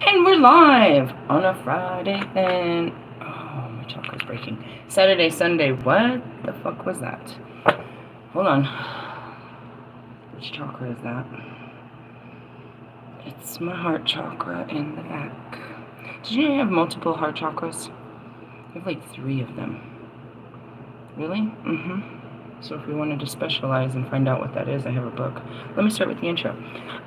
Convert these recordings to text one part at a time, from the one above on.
And we're live on a Friday then. Oh, my chakra's breaking. Saturday, Sunday. What the fuck was that? Hold on. Which chakra is that? It's my heart chakra in the back. Did you know you have multiple heart chakras? I have like 3 of them. Really? Mm-hmm. So if we wanted to specialize and find out what that is, I have a book. Let me start with the intro.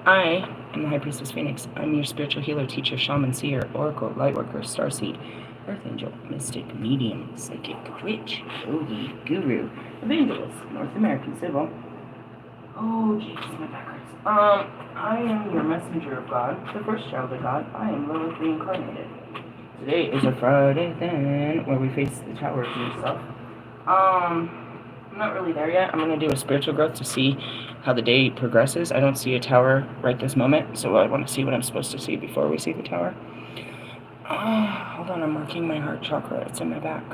I am the High Priestess Phoenix. I'm your spiritual healer, teacher, shaman, seer, oracle, lightworker, starseed, earth angel, mystic, medium, psychic, witch, yogi, guru, evangelist, North American civil. Oh, Jesus, my back hurts. I am your messenger of God, the first child of God. I am Lilith reincarnated. Today is a Friday then, where we face the tower of yourself. I'm not really there yet. I'm going to do a spiritual growth to see how the day progresses. I don't see a tower right this moment, so I want to see what I'm supposed to see before we see the tower. Hold on, I'm marking my heart chakra. It's in my back.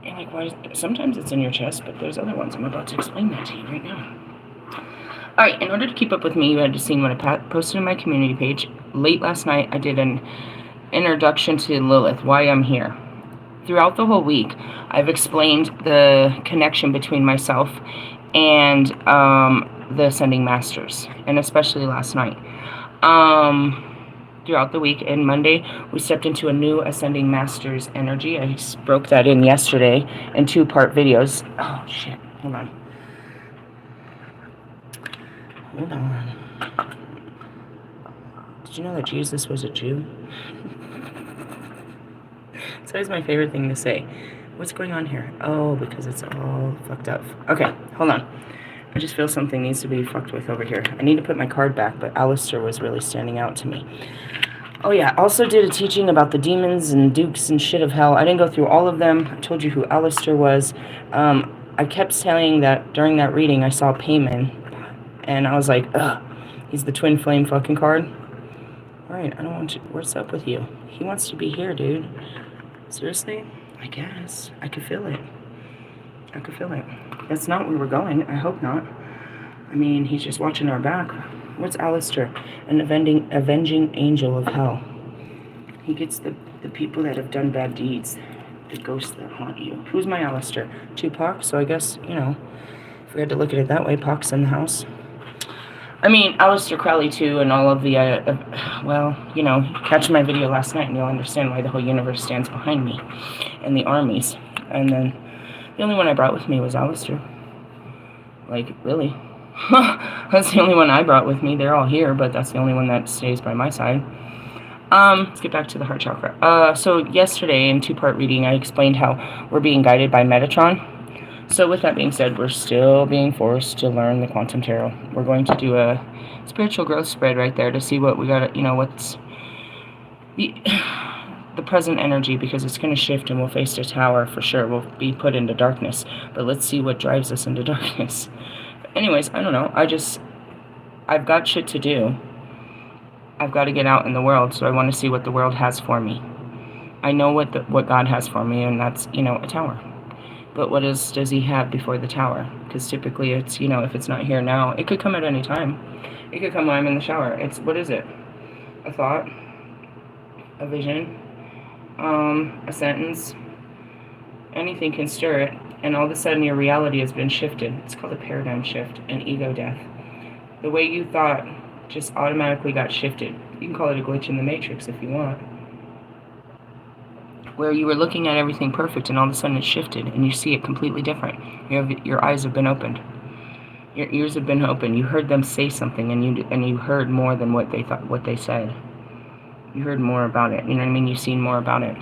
And like, why? Sometimes it's in your chest, but there's other ones. I'm about to explain that to you right now. Alright, in order to keep up with me, you had to see what I posted on my community page. Late last night, I did an introduction to Lilith, why I'm here. Throughout the whole week, I've explained the connection between myself and the Ascending Masters, and especially last night. Throughout the week, and Monday, we stepped into a new Ascending Masters energy. I broke that in yesterday in 2-part videos. Oh, shit. Hold on. Hold on. Did you know that Jesus was a Jew? It's always my favorite thing to say. What's going on here? Oh, because it's all fucked up. Okay, hold on. I just feel something needs to be fucked with over here. I need to put my card back, but Alistair was really standing out to me. Oh yeah, also did a teaching about the demons and dukes and shit of hell. I didn't go through all of them. I told you who Alistair was. I kept saying that during that reading I saw Payman, and I was like, ugh, he's the twin flame fucking card. Alright, I don't want to. What's up with you? He wants to be here, dude. Seriously? I guess. I could feel it. I could feel it. That's not where we're going. I hope not. I mean, he's just watching our back. What's Alistair? An avenging angel of hell. He gets the people that have done bad deeds. The ghosts that haunt you. Who's my Alistair? Tupac? So I guess, you know, if we had to look at it that way, Pac's in the house. I mean, Aleister Crowley too, and all of the, well, you know, catch my video last night and you'll understand why the whole universe stands behind me, and the armies. And then, the only one I brought with me was Aleister. Like, really? That's the only one I brought with me. They're all here, but that's the only one that stays by my side. Let's get back to the heart chakra. So yesterday in 2-part reading, I explained how we're being guided by Metatron. So with that being said, we're still being forced to learn the quantum tarot. We're going to do a spiritual growth spread right there to see what we got, you know, what's the present energy, because it's going to shift and we'll face the tower for sure. We'll be put into darkness, but let's see what drives us into darkness. But anyways, I don't know. I've got shit to do. I've got to get out in the world, so I want to see what the world has for me. I know what God has for me, and that's, you know, a tower. But what else does he have before the tower? Because typically it's, you know, if it's not here now, it could come at any time. It could come when I'm in the shower. It's, what is it? A thought? A vision? A sentence? Anything can stir it, and all of a sudden your reality has been shifted. It's called a paradigm shift, an ego death. The way you thought just automatically got shifted. You can call it a glitch in the matrix if you want. Where you were looking at everything perfect and all of a sudden it shifted and you see it completely different. Your eyes have been opened. Your ears have been opened. You heard them say something and you heard more than what they said. You heard more about it. You know what I mean? You've seen more about it.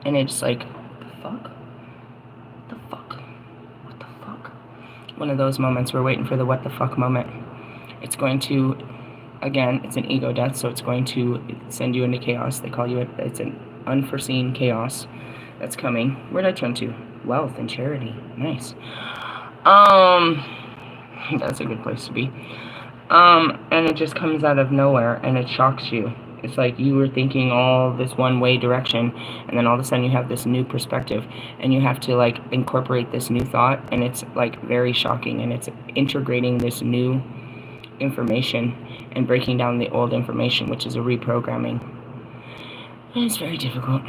And it's like, the fuck? The fuck? What the fuck? One of those moments we're waiting for the what the fuck moment. It's going to, again, it's an ego death, so it's going to send you into chaos. They call you it's an unforeseen chaos that's coming. Where'd I turn to? Wealth and charity. Nice. That's a good place to be. And it just comes out of nowhere and it shocks you. It's like you were thinking all this one-way direction, and then all of a sudden you have this new perspective, and you have to like incorporate this new thought, and it's like very shocking, and it's integrating this new information and breaking down the old information, which is a reprogramming. And it's very difficult.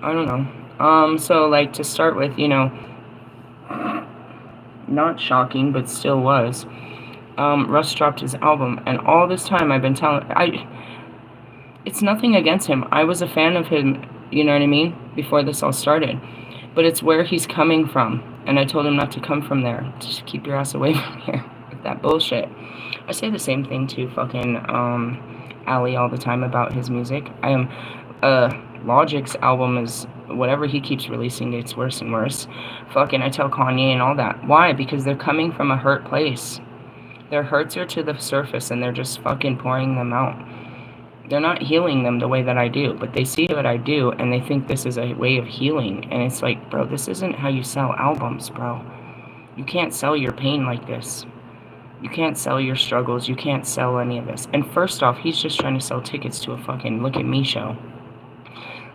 I don't know. So like to start with, you know, not shocking, but still was. Russ dropped his album, and all this time I've been it's nothing against him. I was a fan of him, you know what I mean, before this all started. But it's where he's coming from, and I told him not to come from there. Just keep your ass away from here with that bullshit. I say the same thing to fucking Ali all the time about his music. Logic's album is whatever he keeps releasing, it's worse and worse. Fucking, I tell Kanye and all that. Why? Because they're coming from a hurt place. Their hurts are to the surface, and they're just fucking pouring them out. They're not healing them the way that I do, but they see what I do, and they think this is a way of healing. And it's like, bro, this isn't how you sell albums, bro. You can't sell your pain like this. You can't sell your struggles. You can't sell any of this. And first off, he's just trying to sell tickets to a fucking Look at Me show.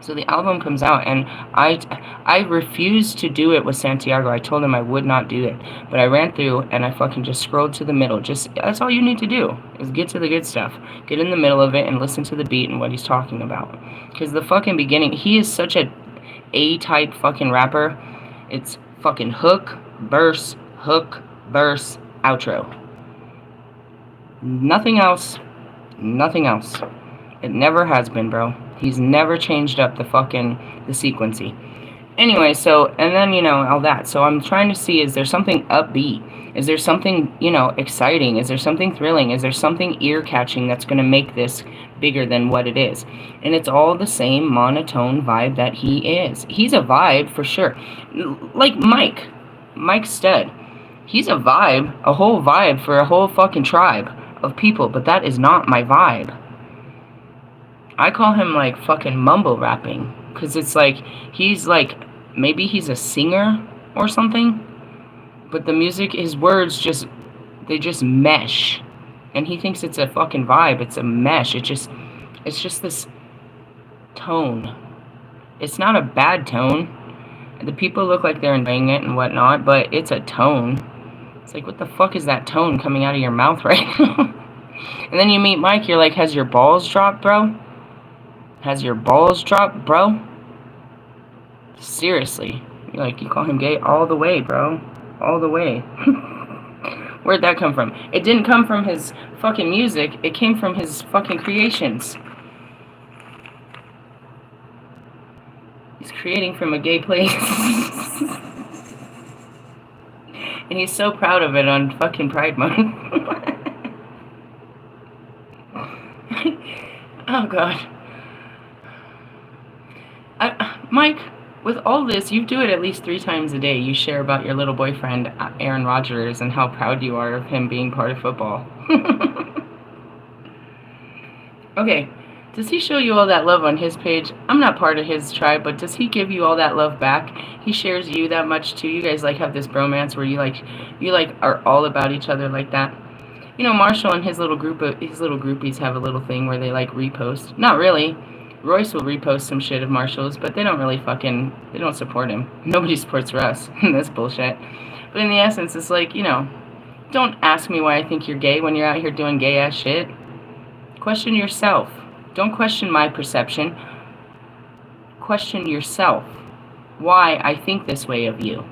So the album comes out, and I refused to do it with Santiago. I told him I would not do it. But I ran through, and I fucking just scrolled to the middle. That's all you need to do, is get to the good stuff. Get in the middle of it and listen to the beat and what he's talking about. Because the fucking beginning, he is such a A-type fucking rapper. It's fucking hook, verse, outro. Nothing else. Nothing else. It never has been, bro. He's never changed up the sequency. Anyway, so, and then, you know, all that. So I'm trying to see, is there something upbeat? Is there something, you know, exciting? Is there something thrilling? Is there something ear-catching that's going to make this bigger than what it is? And it's all the same monotone vibe that he is. He's a vibe, for sure. Like Mike Stead. He's a vibe, a whole vibe for a whole fucking tribe of people, but that is not my vibe. I call him, like, fucking mumble rapping, because it's like, he's like, maybe he's a singer or something, but the music, his words they just mesh, and he thinks it's a fucking vibe. It's a mesh. It's just this tone. It's not a bad tone. The people look like they're enjoying it and whatnot, but it's a tone. It's like, what the fuck is that tone coming out of your mouth right now? And then you meet Mike, you're like, has your balls dropped, bro? Has your balls dropped, bro? Seriously. Like, you call him gay all the way, bro. All the way. Where'd that come from? It didn't come from his fucking music. It came from his fucking creations. He's creating from a gay place. And he's so proud of it on fucking Pride Month. Oh, God. Mike, with all this, you do it at least 3 times a day. You share about your little boyfriend, Aaron Rodgers, and how proud you are of him being part of football. Okay, does he show you all that love on his page? I'm not part of his tribe, but does he give you all that love back? He shares you that much too? You guys like have this bromance where you are all about each other like that? You know, Marshall and his little groupies have a little thing where they like repost. Not really. Royce will repost some shit of Marshall's, but they don't really they don't support him. Nobody supports Russ. That's bullshit. But in the essence, it's like, you know, don't ask me why I think you're gay when you're out here doing gay-ass shit. Question yourself. Don't question my perception. Question yourself. Why I think this way of you.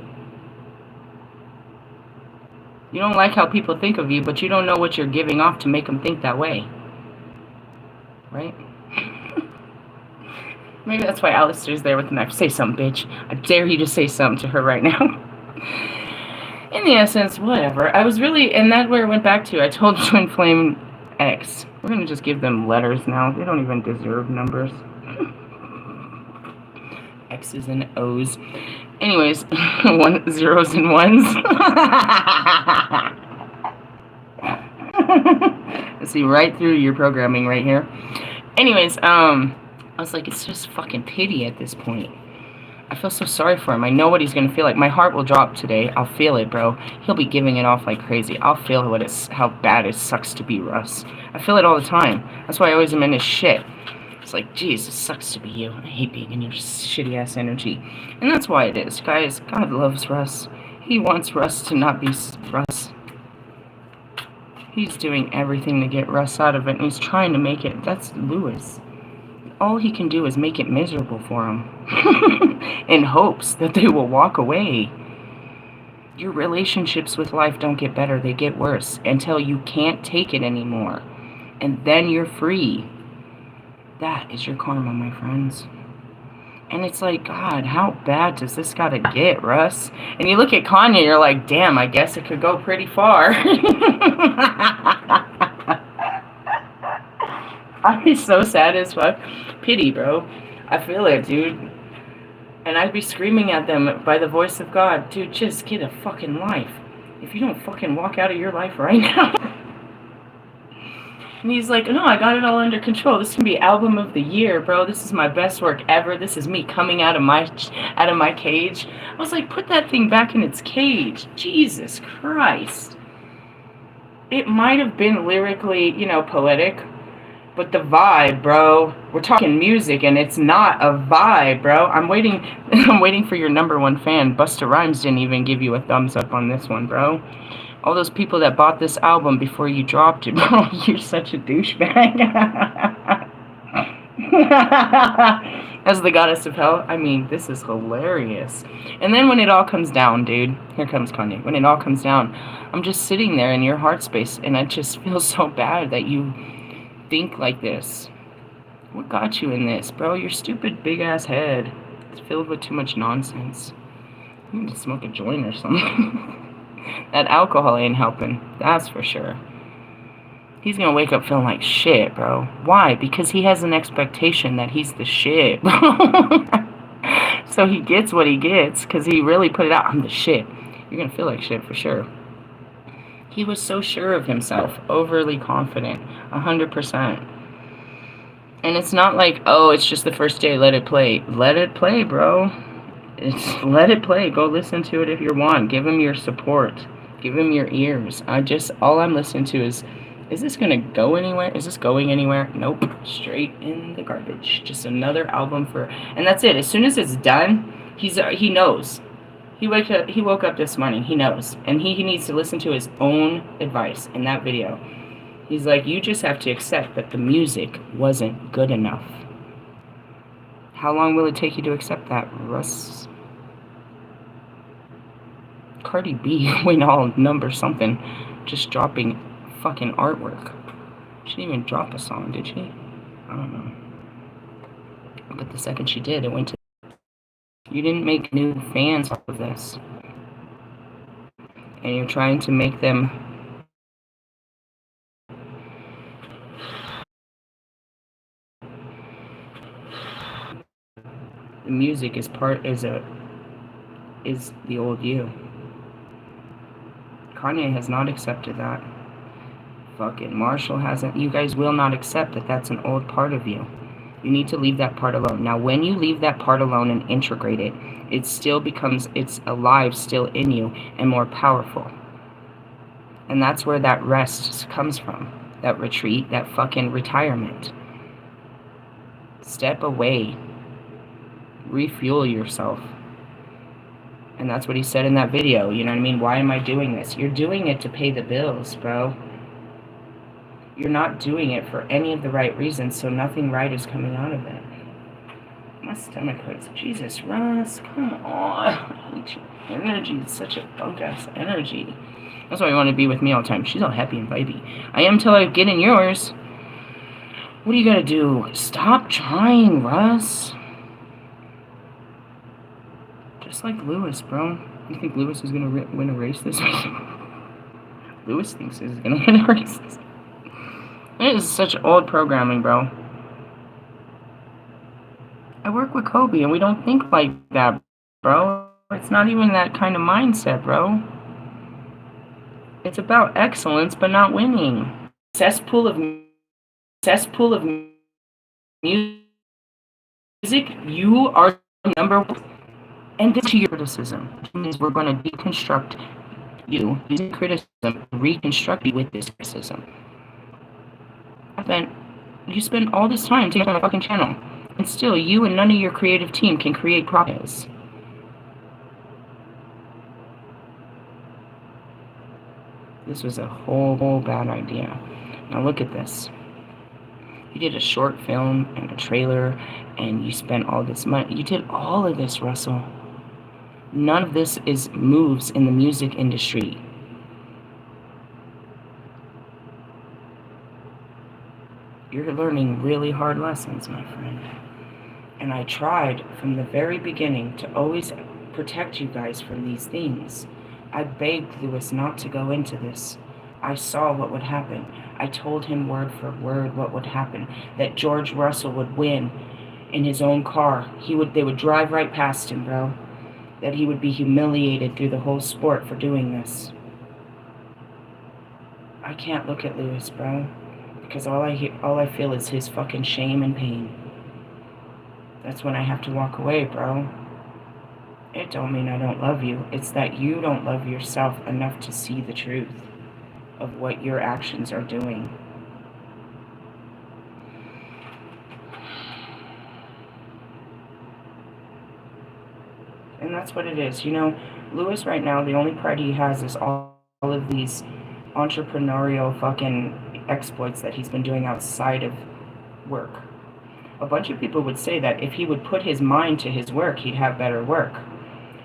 You don't like how people think of you, but you don't know what you're giving off to make them think that way. Right? Maybe that's why Alistair's there with the knife. Say something, bitch. I dare you to say something to her right now. In the essence, whatever. I was really, and that's where it went back to. I told Twin Flame X. We're going to just give them letters now. They don't even deserve numbers. X's and O's. Anyways, zeros and ones. I see right through your programming right here. Anyways, I was like, it's just fucking pity at this point. I feel so sorry for him. I know what he's going to feel like. My heart will drop today. I'll feel it, bro. He'll be giving it off like crazy. I'll feel how bad it sucks to be Russ. I feel it all the time. That's why I always am in his shit. It's like, geez, it sucks to be you. I hate being in your shitty-ass energy. And that's why it is. Guys, God loves Russ. He wants Russ to not be Russ. He's doing everything to get Russ out of it, and he's trying to make it. That's Lewis. All he can do is make it miserable for him in hopes that they will walk away. Your relationships with life don't get better, they get worse until you can't take it anymore. And then you're free. That is your karma, my friends. And it's like, God, how bad does this gotta get, Russ? And you look at Kanye, you're like, damn, I guess it could go pretty far. I'm so sad as fuck. Pity, bro. I feel it, dude. And I'd be screaming at them by the voice of God, dude, just get a fucking life. If you don't fucking walk out of your life right now. And he's like, no, I got it all under control. This can be album of the year, bro. This is my best work ever. This is me coming out of my cage. I was like, put that thing back in its cage. Jesus Christ. It might have been lyrically, poetic, but the vibe, bro. We're talking music, and it's not a vibe, bro. I'm waiting for your #1 fan. Busta Rhymes didn't even give you a thumbs up on this one, bro. All those people that bought this album before you dropped it, bro. You're such a douchebag. As the goddess of hell. I mean, this is hilarious. And then when it all comes down, dude. Here comes Kanye. When it all comes down, I'm just sitting there in your heart space, and I just feel so bad that you think like this. What got you in this, bro? Your stupid big-ass head. It's filled with too much nonsense. You need to smoke a joint or something. That alcohol ain't helping, that's for sure. He's gonna wake up feeling like shit, bro. Why? Because he has an expectation that he's the shit, bro. So he gets what he gets, because he really put it out. I'm the shit. You're gonna feel like shit for sure. He was so sure of himself, overly confident, 100%. And it's not like, oh, it's just the first day, let it play. Let it play, bro. Let it play. Go listen to it if you want. Give him your support. Give him your ears. All I'm listening to is this going to go anywhere? Is this going anywhere? Nope. Straight in the garbage. Just another album and that's it. As soon as it's done, he knows. He woke up this morning. He knows. And he needs to listen to his own advice in that video. He's like, you just have to accept that the music wasn't good enough. How long will it take you to accept that, Russ? Cardi B went all number something, just dropping fucking artwork. She didn't even drop a song, did she? I don't know. But the second she did, it went to... You didn't make new fans off of this. And you're trying to make them... The music is the old you. Kanye has not accepted that. Fucking Marshall hasn't. You guys will not accept that that's an old part of you. You need to leave that part alone. Now, when you leave that part alone and integrate it, it still becomes, it's alive still in you and more powerful. And that's where that rest comes from. That retreat, that fucking retirement. Step away. Refuel yourself. And that's what he said in that video. You know what I mean? Why am I doing this? You're doing it to pay the bills, bro. You're not doing it for any of the right reasons, so nothing right is coming out of it. My stomach hurts. Jesus, Russ, come on. Your energy is such a bunk-ass energy. That's why you want to be with me all the time. She's all happy and vibey. I am till I get in yours. What do you gotta do? Stop trying, Russ. Just like Lewis, bro. You think Lewis is gonna win a race this week? Lewis thinks he's gonna win a race this week. It is such old programming, bro. I work with Kobe, and we don't think like that, bro. It's not even that kind of mindset, bro. It's about excellence, but not winning. Cesspool of music. You are number one. And this to your criticism, which means we're going to deconstruct you using criticism, reconstruct you with this criticism. You spend all this time taking on a fucking channel, and still you and none of your creative team can create progress. This was a whole bad idea. Now look at this. You did a short film and a trailer, and you spent all this money. You did all of this, Russell. None of this is moves in the music industry. You're learning really hard lessons, my friend. And I tried from the very beginning to always protect you guys from these things. I begged Lewis not to go into this. I saw what would happen. I told him word for word what would happen. That George Russell would win in his own car. They would drive right past him, bro. That he would be humiliated through the whole sport for doing this. I can't look at Lewis, bro. Because all I feel is his fucking shame and pain. That's when I have to walk away, bro. It don't mean I don't love you. It's that you don't love yourself enough to see the truth of what your actions are doing. And that's what it is. You know, Lewis right now, the only pride he has is all of these entrepreneurial fucking exploits that he's been doing outside of work. A bunch of people would say that if he would put his mind to his work, he'd have better work.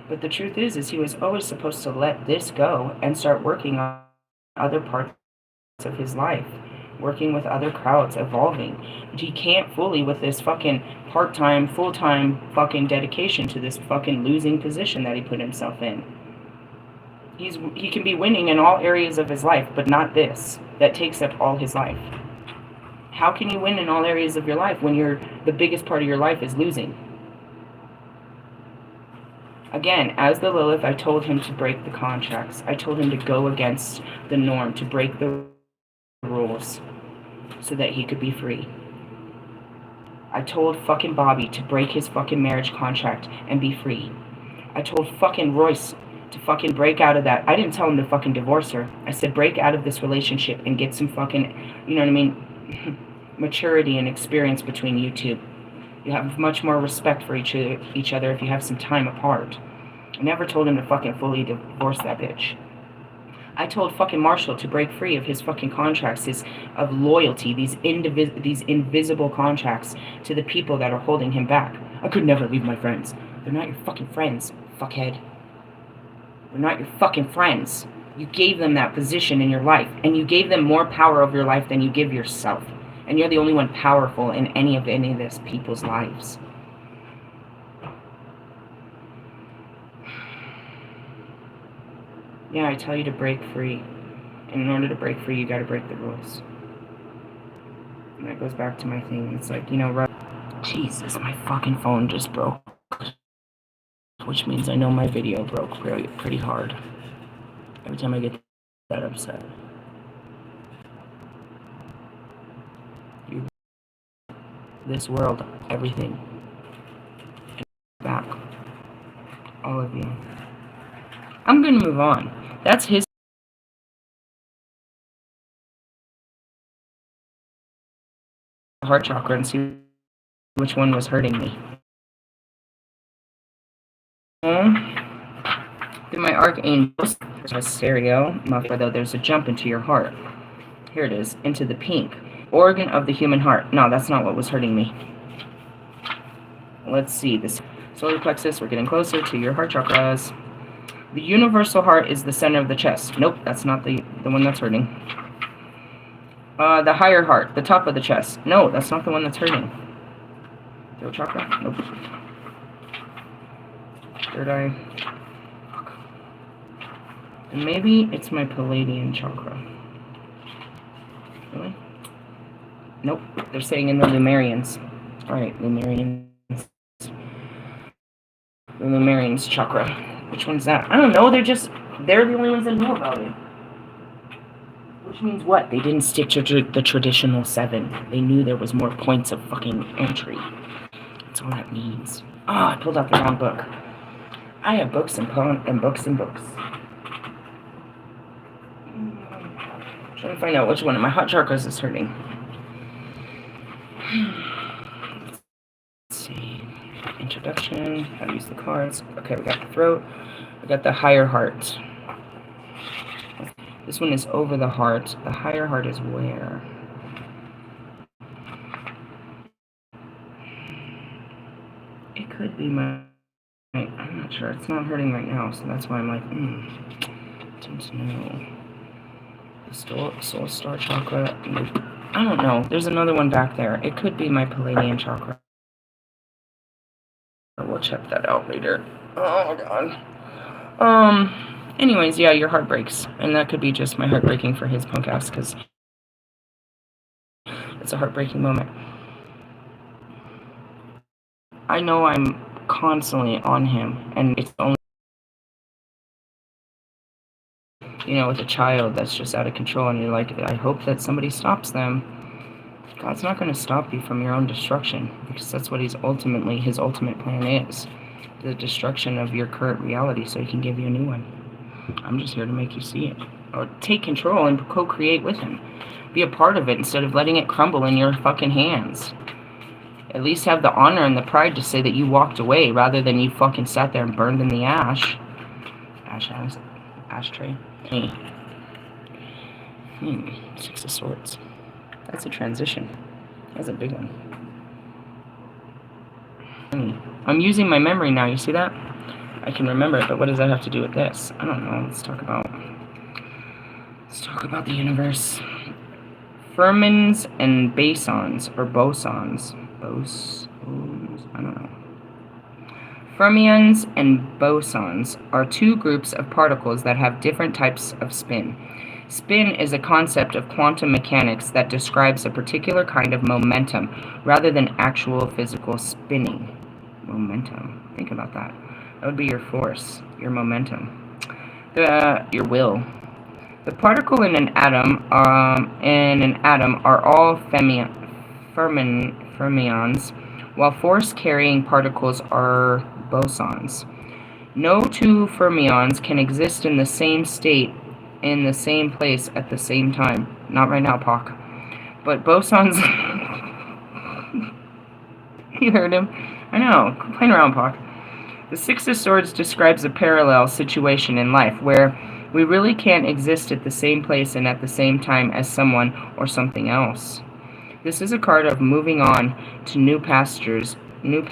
But the truth is he was always supposed to let this go and start working on other parts of his life, working with other crowds, evolving. But he can't fully with this fucking part-time, full-time fucking dedication to this fucking losing position that he put himself in. He can be winning in all areas of his life, but not this. That takes up all his life. How can you win in all areas of your life when the biggest part of your life is losing? Again, as the Lilith, I told him to break the contracts. I told him to go against the norm, to break the rules, so that he could be free. I told fucking Bobby to break his fucking marriage contract and be free. I told fucking Royce to fucking break out of that. I didn't tell him to fucking divorce her. I said break out of this relationship and get some fucking, you know what I mean, maturity and experience between you two. You have much more respect for each other if you have some time apart. I never told him to fucking fully divorce that bitch. I told fucking Marshall to break free of his fucking contracts, of loyalty, these invisible contracts to the people that are holding him back. I could never leave my friends. They're not your fucking friends, fuckhead. They're not your fucking friends. You gave them that position in your life, and you gave them more power over your life than you give yourself. And you're the only one powerful in any of this people's lives. Yeah, I tell you to break free. And in order to break free, you gotta break the rules. And that goes back to my thing. It's like, you know, Jesus, my fucking phone just broke. Which means I know my video broke pretty hard. Every time I get that upset. This world, everything. Back. All of you. I'm gonna move on. That's his heart chakra and see which one was hurting me. Through my archangels, there's a stereo, though there's a jump into your heart. Here it is, into the pink. Organ of the human heart. No, that's not what was hurting me. Let's see, this solar plexus, we're getting closer to your heart chakras. The universal heart is the center of the chest. Nope, that's not the one that's hurting. The higher heart, the top of the chest. No, that's not the one that's hurting. Throat chakra? Nope. Third eye. Fuck. And maybe it's my Palladian chakra. Really? Nope, they're saying in the Lumerians. Alright, Lumerians. The Lumerians chakra. Which one's that? I don't know, they're the only ones that know about it. Which means what? They didn't stick to the traditional 7. They knew there was more points of fucking entry. That's all that means. I pulled out the wrong book. I have books and books and books. Trying to find out which one of my heart chakras is hurting. Let's see. Introduction. How to use the cards. Okay, we got the throat. We got the higher heart. This one is over the heart. The higher heart is where? It could be my... I'm not sure. It's not hurting right now, so that's why I'm like, don't know. The soul star chakra. I don't know. There's another one back there. It could be my Palladian chakra. We'll check that out later. Oh, God. Anyways, yeah, your heart breaks. And that could be just my heart breaking for his punk ass, because it's a heartbreaking moment. I know I'm constantly on him, and it's only, with a child that's just out of control, and you're like, I hope that somebody stops them. God's not going to stop you from your own destruction, because that's what his ultimate plan is. The destruction of your current reality so he can give you a new one. I'm just here to make you see it. Or take control and co-create with him. Be a part of it instead of letting it crumble in your fucking hands. At least have the honor and the pride to say that you walked away rather than you fucking sat there and burned in the ashtray. Hey. Six of Swords. That's a transition. That's a big one. I'm using my memory now, you see that? I can remember it, but what does that have to do with this? I don't know. Let's talk about the universe. Fermions and bosons, or bosons. I don't know. Fermions and bosons are two groups of particles that have different types of spin. Spin is a concept of quantum mechanics that describes a particular kind of momentum rather than actual physical spinning. Momentum. Think about that. That would be your force, your momentum, your will. The particle in an atom are all fermions, while force-carrying particles are bosons. No two fermions can exist in the same state, in the same place at the same time. Not right now, Pac. But bosons... You heard him? I know. Quit playing around, Pac. The Six of Swords describes a parallel situation in life where we really can't exist at the same place and at the same time as someone or something else. This is a card of moving on to new pastures. What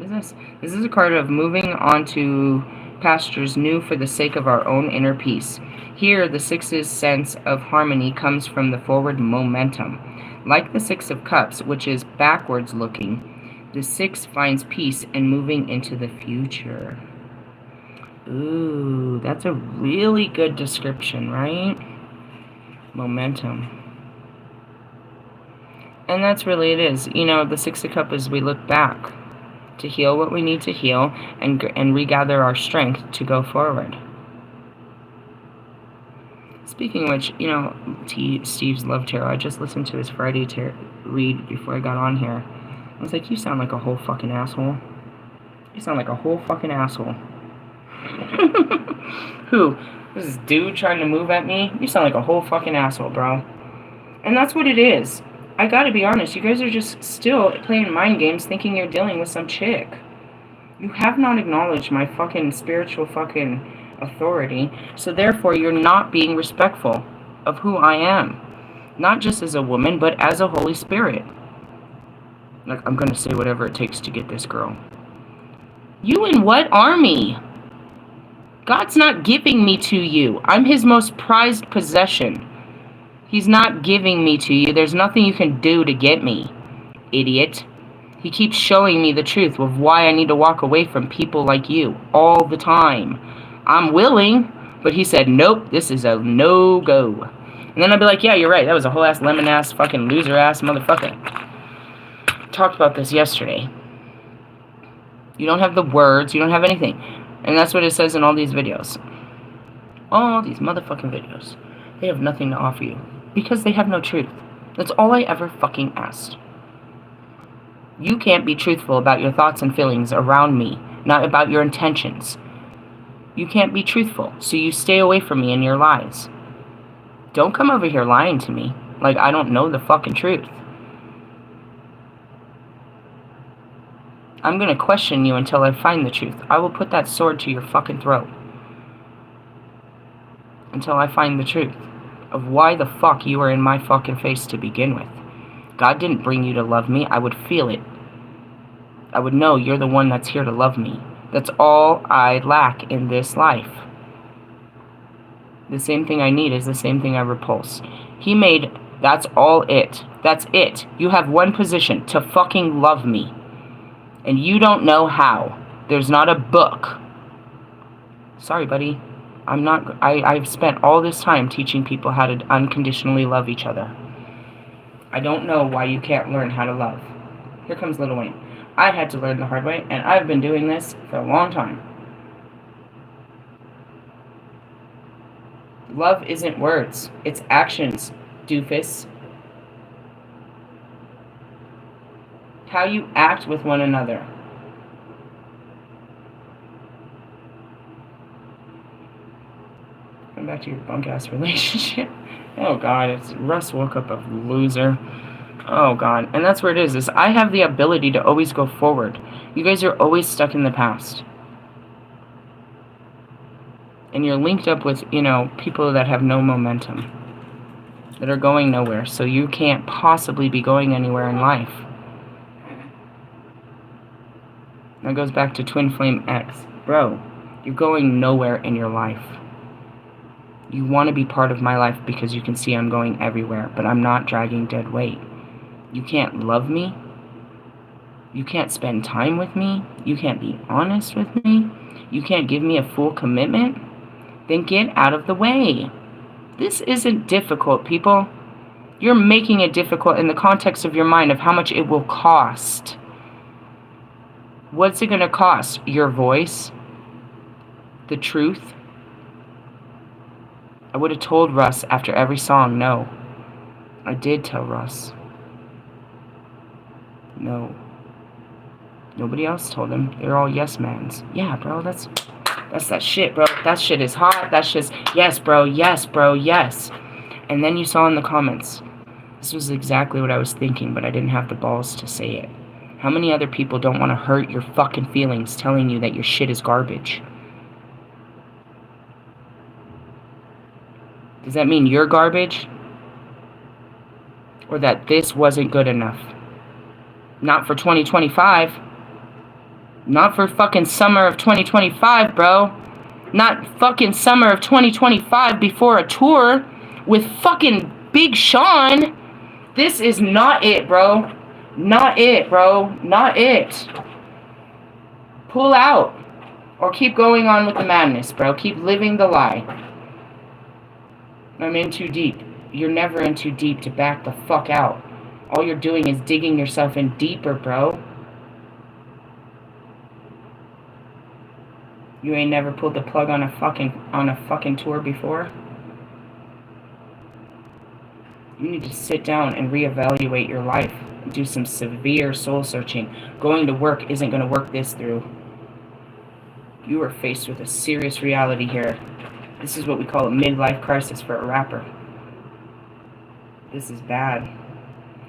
is this? This is a card of moving on to pastures new for the sake of our own inner peace. Here, the Six's sense of harmony comes from the forward momentum. Like the Six of Cups, which is backwards looking, the Six finds peace in moving into the future. Ooh, that's a really good description, right? Momentum. And that's really it is. The Six of Cups is we look back to heal what we need to heal and regather our strength to go forward. Speaking of which, Steve's Love Tarot, I just listened to his Friday read before I got on here. I was like, you sound like a whole fucking asshole. You sound like a whole fucking asshole. Who? This dude trying to move at me? You sound like a whole fucking asshole, bro. And that's what it is. I gotta be honest, you guys are just still playing mind games thinking you're dealing with some chick. You have not acknowledged my fucking spiritual fucking authority, so therefore you're not being respectful of who I am. Not just as a woman, but as a Holy Spirit. Like, I'm gonna say whatever it takes to get this girl. You in what army? God's not giving me to you. I'm his most prized possession. He's not giving me to you. There's nothing you can do to get me, idiot. He keeps showing me the truth of why I need to walk away from people like you all the time. I'm willing, but he said, nope, this is a no-go. And then I'd be like, yeah, you're right. That was a whole ass lemon-ass fucking loser-ass motherfucker. Talked about this yesterday. You don't have the words. You don't have anything. And that's what it says in all these videos. All these motherfucking videos. They have nothing to offer you. Because they have no truth. That's all I ever fucking asked. You can't be truthful about your thoughts and feelings around me. Not about your intentions. You can't be truthful. So you stay away from me and your lies. Don't come over here lying to me. Like I don't know the fucking truth. I'm gonna question you until I find the truth. I will put that sword to your fucking throat. until I find the truth of why the fuck you are in my fucking face to begin with. God didn't bring you to love me. I would feel it. I would know you're the one that's here to love me. That's all I lack in this life. The same thing I need is the same thing I repulse. He made, that's all it. That's it. You have one position, to fucking love me. And you don't know how. There's not a book. Sorry, buddy. I've spent all this time teaching people how to unconditionally love each other. I don't know why you can't learn how to love. Here comes Lil Wayne. I had to learn the hard way, and I've been doing this for a long time. Love isn't words, it's actions, doofus. How you act with one another. Come back to your bunk-ass relationship. Oh God, it's Russ woke up a loser. Oh God, and that's where it is I have the ability to always go forward. You guys are always stuck in the past. And you're linked up with, people that have no momentum. That are going nowhere. So you can't possibly be going anywhere in life. That goes back to Twin Flame X. Bro, you're going nowhere in your life. You want to be part of my life because you can see I'm going everywhere. But I'm not dragging dead weight. You can't love me. You can't spend time with me. You can't be honest with me. You can't give me a full commitment. Then get out of the way. This isn't difficult, people. You're making it difficult in the context of your mind of how much it will cost. What's it going to cost? Your voice? The truth? I would have told Russ after every song, no. I did tell Russ. No. Nobody else told him. They're all yes mans. Yeah, bro, that's that shit, bro. That shit is hot. That's just, yes, bro, yes, bro, yes. And then you saw in the comments, this was exactly what I was thinking, but I didn't have the balls to say it. How many other people don't want to hurt your fucking feelings telling you that your shit is garbage? Does that mean you're garbage? Or that this wasn't good enough? Not for 2025. Not for fucking summer of 2025, bro. Not fucking summer of 2025 before a tour with fucking Big Sean. This is not it, bro. Not it, bro. Not it. Pull out. Or keep going on with the madness, bro. Keep living the lie. I'm in too deep. You're never in too deep to back the fuck out. All you're doing is digging yourself in deeper, bro. You ain't never pulled the plug on a fucking tour before? You need to sit down and reevaluate your life. Do some severe soul searching. Going to work isn't going to work this through. You are faced with a serious reality here. This is what we call a midlife crisis for a rapper. This is bad.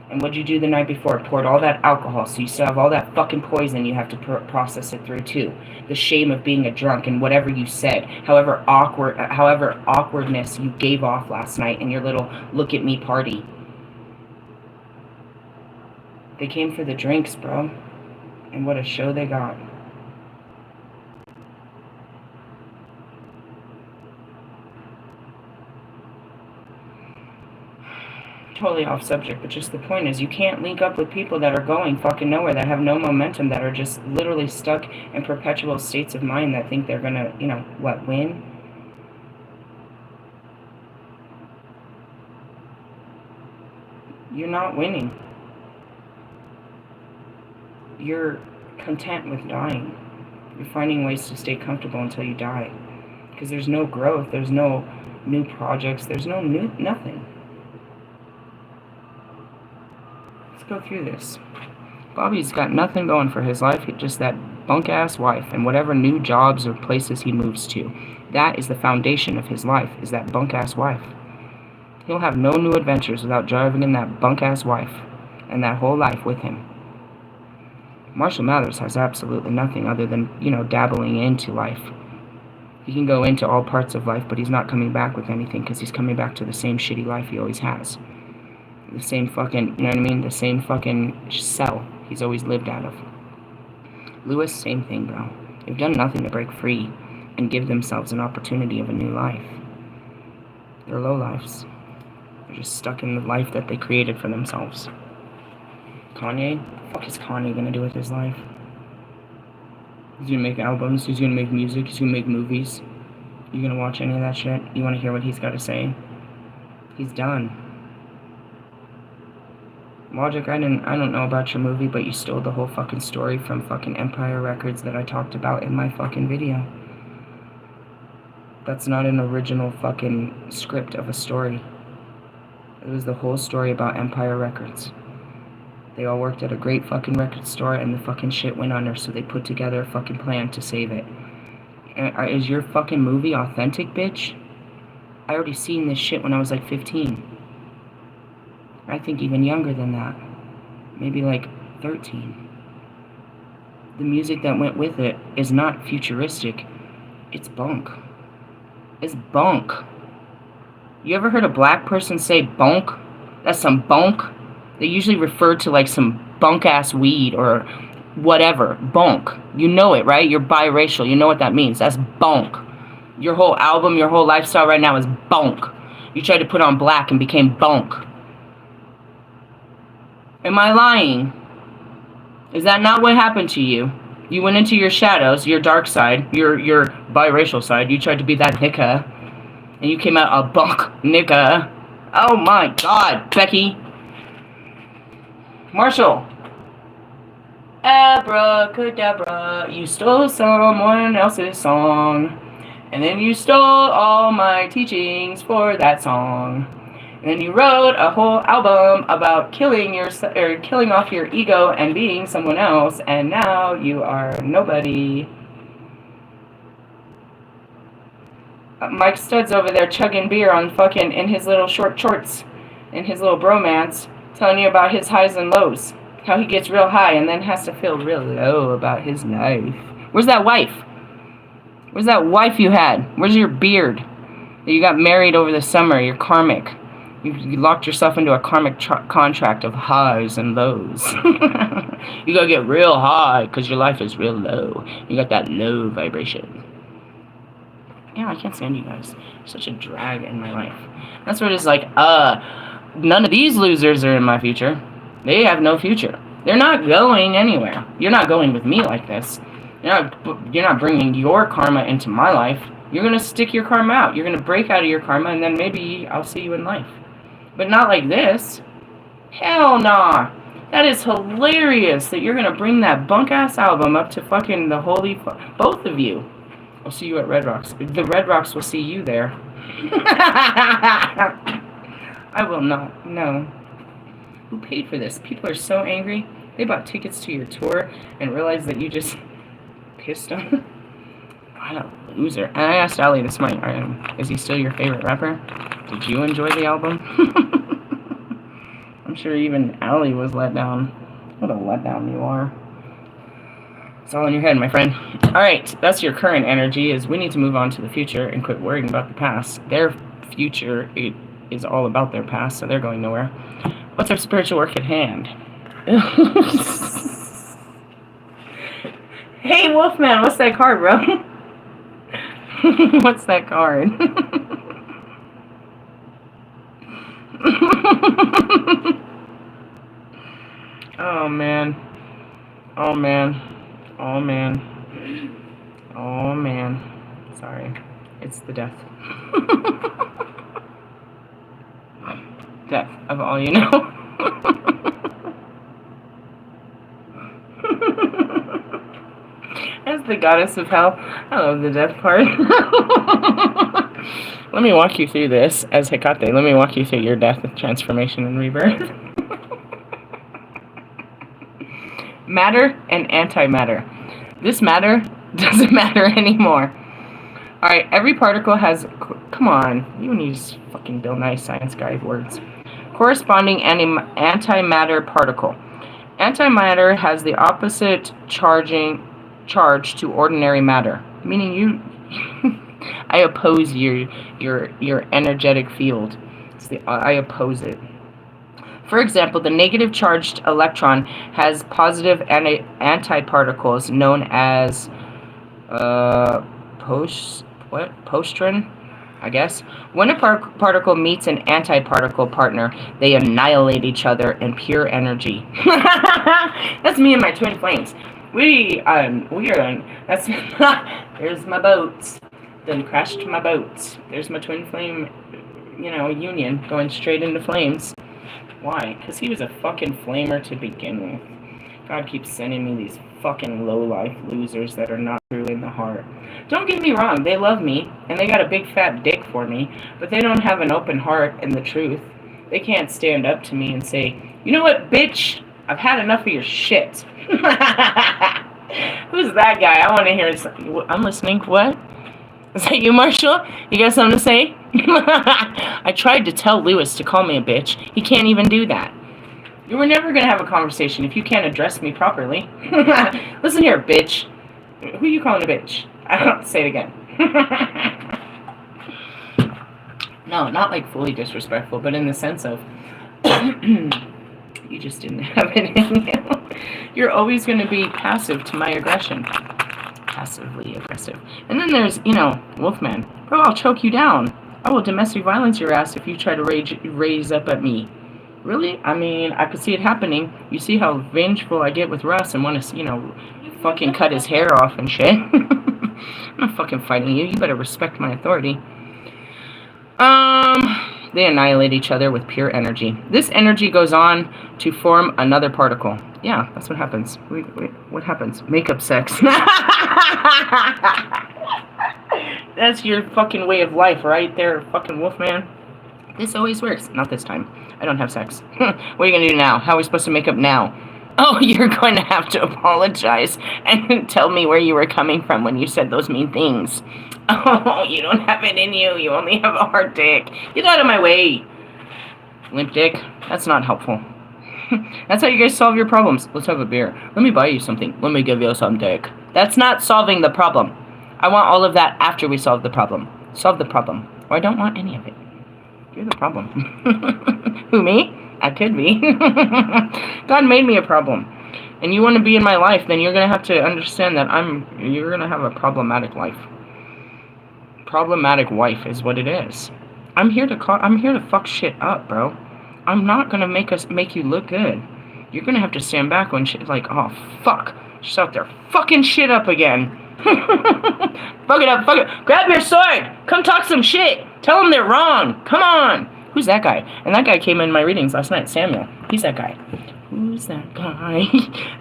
And what'd you do the night before? Poured all that alcohol, so you still have all that fucking poison you have to process it through too. The shame of being a drunk and whatever you said, however awkwardness you gave off last night in your little look at me party. They came for the drinks, bro. And what a show they got. Totally off subject, but just the point is you can't link up with people that are going fucking nowhere, that have no momentum, that are just literally stuck in perpetual states of mind that think they're gonna, win? You're not winning. You're content with dying. You're finding ways to stay comfortable until you die. Because there's no growth, there's no new projects, there's no nothing. Go through this. Bobby's got nothing going for his life, just that bunk-ass wife and whatever new jobs or places he moves to. That is the foundation of his life, is that bunk-ass wife. He'll have no new adventures without driving in that bunk-ass wife and that whole life with him. Marshall Mathers has absolutely nothing other than, dabbling into life. He can go into all parts of life, but he's not coming back with anything because he's coming back to the same shitty life he always has. The same fucking, you know what I mean? The same fucking cell he's always lived out of. Lewis, same thing, bro. They've done nothing to break free and give themselves an opportunity of a new life. They're low lives. They're just stuck in the life that they created for themselves. Kanye? What the fuck is Kanye gonna do with his life? He's gonna make albums, he's gonna make music, he's gonna make movies. You gonna watch any of that shit? You wanna hear what he's gotta say? He's done. Logic, I don't know about your movie, but you stole the whole fucking story from fucking Empire Records that I talked about in my fucking video. That's not an original fucking script of a story. It was the whole story about Empire Records. They all worked at a great fucking record store and the fucking shit went under, so they put together a fucking plan to save it. Is your fucking movie authentic, bitch? I already seen this shit when I was like 15. I think even younger than that. Maybe like 13. The music that went with it is not futuristic. It's bunk. It's bunk. You ever heard a black person say bunk? That's some bunk. They usually refer to like some bunk-ass weed or whatever. Bunk. You know it, right? You're biracial. You know what that means. That's bunk. Your whole album, your whole lifestyle right now is bunk. You tried to put on black and became bunk. Am I lying? Is that not what happened to you? You went into your shadows, your dark side, your biracial side. You tried to be that nigga. And you came out a bunk nigga. Oh my god, Becky. Marshall. Abracadabra. You stole someone else's song. And then you stole all my teachings for that song. And then you wrote a whole album about killing off your ego and being someone else, and now you are nobody. Mike Stud's over there chugging beer on fucking in his little short shorts, in his little bromance, telling you about his highs and lows. How he gets real high and then has to feel real low about his life. Where's that wife? Where's that wife you had? Where's your beard? That you got married over the summer, your karmic. You locked yourself into a karmic contract of highs and lows. You gotta get real high because your life is real low. You got that low vibration. Yeah, I can't stand you guys. You're such a drag in my life. That's what it's like. None of these losers are in my future. They have no future. They're not going anywhere. You're not going with me like this. You're not bringing your karma into my life. You're gonna stick your karma out. You're gonna break out of your karma, and then maybe I'll see you in life. But not like this. Hell nah. That is hilarious that you're gonna bring that bunk-ass album up to fucking the holy... both of you. I'll see you at Red Rocks. The Red Rocks will see you there. I will not. No. Who paid for this? People are so angry. They bought tickets to your tour and realized that you just pissed on them. What a loser. And I asked Ali this morning, is he still your favorite rapper? Did you enjoy the album? I'm sure even Ali was let down. What a letdown you are. It's all in your head, my friend. Alright, that's your current energy, is we need to move on to the future and quit worrying about the past. Their future is all about their past, so they're going nowhere. What's our spiritual work at hand? Hey, Wolfman, what's that card, bro? What's that card? Oh, man. Oh, man. Oh, man. Oh, man. Sorry. It's the death. Death of all you know. As the goddess of hell, I love the death part. Let me walk you through this as Hecate. Let me walk you through your death, transformation, and rebirth. Matter and antimatter. This matter doesn't matter anymore. Alright, every particle has... Come on. You need to fucking Bill Nye science guy words. Corresponding antimatter particle. Antimatter has the opposite charge to ordinary matter. Meaning I oppose your energetic field. I oppose it. For example, the negative charged electron has positive antiparticles known as postron, I guess. When a particle meets an antiparticle partner, they annihilate each other in pure energy. That's me and my twin flames. We are. That's there's my boat. Then crashed my boat. There's my twin flame, union going straight into flames. Why? Because he was a fucking flamer to begin with. God keeps sending me these fucking low-life losers that are not true in the heart. Don't get me wrong, they love me, and they got a big fat dick for me, but they don't have an open heart and the truth. They can't stand up to me and say, you know what, bitch? I've had enough of your shit. Who's that guy? I want to hear something. I'm listening. What? Is that you, Marshall? You got something to say? I tried to tell Lewis to call me a bitch. He can't even do that. You were never going to have a conversation if you can't address me properly. Listen here, bitch. Who you calling a bitch? I don't say it again. No, not like fully disrespectful, but in the sense of you just didn't have it in you. You're always going to be passive to my aggression. Passively aggressive. And then there's, Wolfman. Bro, I'll choke you down. I will domestic violence your ass if you try to raise up at me. Really? I mean, I could see it happening. You see how vengeful I get with Russ and want to, fucking cut his hair off and shit. I'm not fucking fighting you. You better respect my authority. They annihilate each other with pure energy. This energy goes on to form another particle. Yeah, that's what happens. Wait, what happens? Makeup sex. That's your fucking way of life right there, fucking Wolfman. This always works. Not this time. I don't have sex. What are you going to do now? How are we supposed to make up now? Oh, you're going to have to apologize and tell me where you were coming from when you said those mean things. Oh, you don't have it in you. You only have a hard dick. Get out of my way. Limp dick. That's not helpful. That's how you guys solve your problems. Let's have a beer. Let me buy you something. Let me give you some dick. That's not solving the problem. I want all of that after we solve the problem. Solve the problem. Or I don't want any of it. You're the problem. Who, me? I could be. God made me a problem. And you want to be in my life, then you're going to have to understand that you're going to have a problematic life. Problematic wife is what it is. I'm here to fuck shit up, bro. I'm not going to make you look good. You're going to have to stand back when shit like, oh, fuck. She's out there fucking shit up again. Fuck it up, fuck it. Grab your sword. Come talk some shit. Tell them they're wrong. Come on. Who's that guy? And that guy came in my readings last night, Samuel. He's that guy. Who's that guy?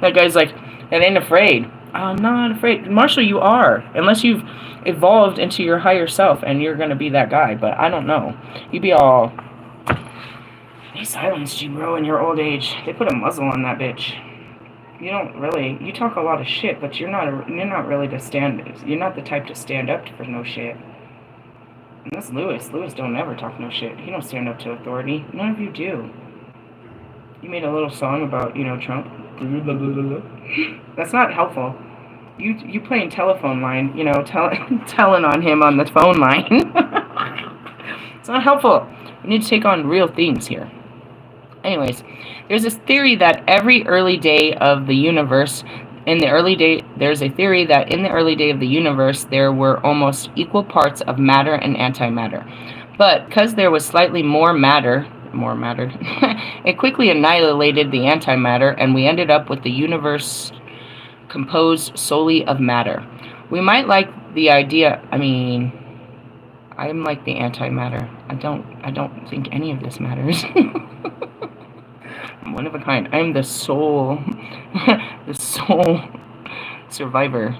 That guy's like, that ain't afraid. I'm not afraid. Marshall, you are. Unless you've evolved into your higher self and you're going to be that guy. But I don't know. You be all, they silenced you, bro, in your old age. They put a muzzle on that bitch. You don't really, you talk a lot of shit, but you're not really you're not the type to stand up for no shit. And that's Lewis. Lewis don't ever talk no shit. He don't stand up to authority. None of you do. You made a little song about, Trump. That's not helpful. You playing telephone line, telling on him on the phone line. It's not helpful. We need to take on real things here. Anyways, there's this theory that there's a theory that in the early day of the universe, there were almost equal parts of matter and antimatter. But because there was slightly more matter, it quickly annihilated the antimatter, and we ended up with the universe composed solely of matter. We might like the idea, I'm like the antimatter. I don't think any of this matters. I'm one of a kind. I'm the soul survivor.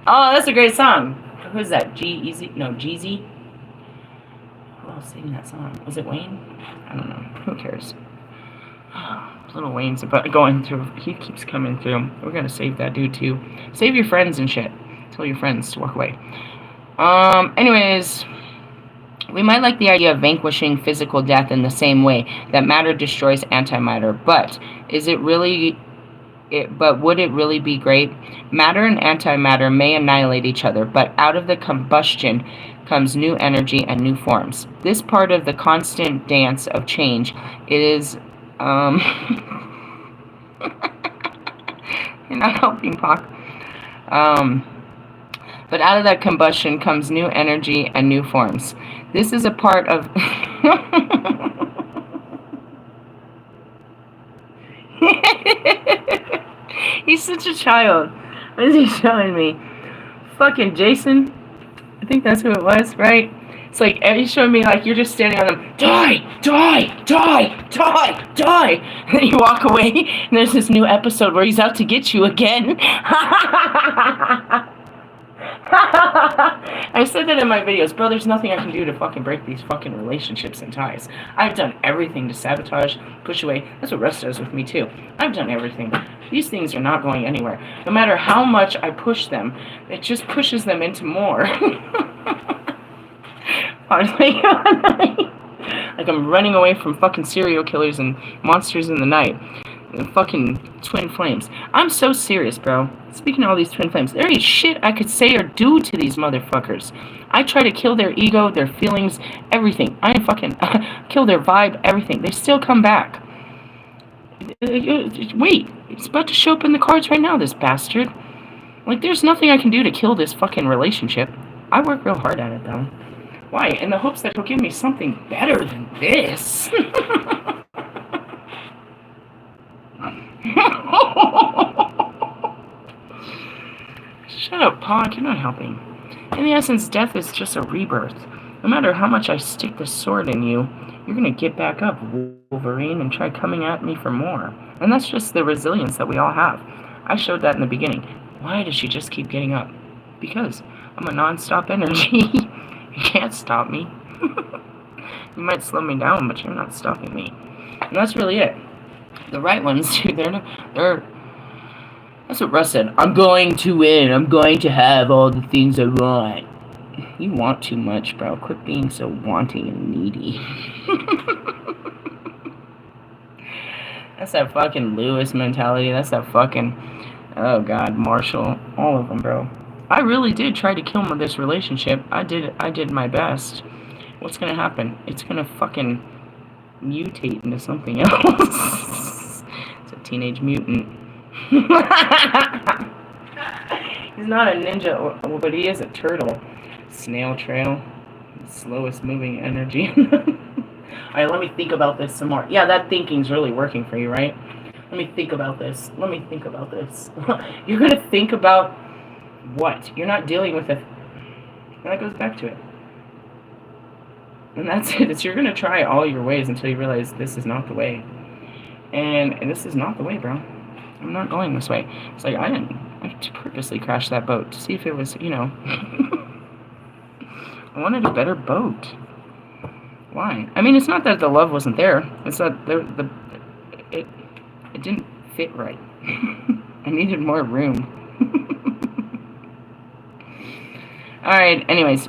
Oh, that's a great song. Who's that? Jeezy? Who else sang that song? Was it Wayne? I don't know. Who cares? Little Wayne's about going through. He keeps coming through. We're gonna save that dude too. Save your friends and shit. Tell your friends to walk away. Anyways, we might like the idea of vanquishing physical death in the same way that matter destroys antimatter, but is it really but would it really be great? Matter and antimatter may annihilate each other, but out of the combustion comes new energy and new forms. This part of the constant dance of change is you're not helping, Pac. But out of that combustion comes new energy and new forms. This is a part of... He's such a child. What is he showing me? Fucking Jason? I think that's who it was, right? It's like, he's showing me like you're just standing on them. Die! Die! Die! Die! Die! And then you walk away, and there's this new episode where he's out to get you again. I said that in my videos, bro, there's nothing I can do to fucking break these fucking relationships and ties. I've done everything to sabotage, push away. That's what Russ does with me too. I've done everything. These things are not going anywhere. No matter how much I push them, it just pushes them into more. Honestly, like I'm running away from fucking serial killers and monsters in the night. Fucking twin flames. I'm so serious, bro. Speaking of all these twin flames, there ain't shit I could say or do to these motherfuckers. I try to kill their ego, their feelings, everything. I fucking kill their vibe, everything. They still come back. Wait, it's about to show up in the cards right now, this bastard. Like, there's nothing I can do to kill this fucking relationship. I work real hard at it, though. Why? In the hopes that he'll give me something better than this. Shut up, Pac, you're not helping. In the essence, death is just a rebirth. No matter how much I stick the sword in you, you're gonna get back up, Wolverine, and try coming at me for more. And that's just the resilience that we all have. I showed that in the beginning. Why does she just keep getting up? Because I'm a non-stop energy. You can't stop me. You might slow me down, but you're not stopping me. And that's really it. The right ones, dude, they're that's what Russ said. I'm going to win. I'm going to have all the things I want. You want too much, bro. Quit being so wanting and needy. That's that fucking Lewis mentality. That's that fucking, oh God, Marshall. All of them, bro. I really did try to kill this relationship. I did my best. What's gonna happen? It's gonna fucking mutate into something else. It's a teenage mutant. He's not a ninja, but he is a turtle. Snail trail. Slowest moving energy. Alright, let me think about this some more. Yeah, that thinking's really working for you, right? Let me think about this. Let me think about this. You're gonna think about what? You're not dealing with it. And that goes back to it. And that's it. You're gonna try all your ways until you realize this is not the way. And this is not the way, bro. I'm not going this way. It's like, I purposely crashed that boat to see if it was, you know. I wanted a better boat. Why? I mean, it's not that the love wasn't there. It's that it didn't fit right. I needed more room. Alright, anyways.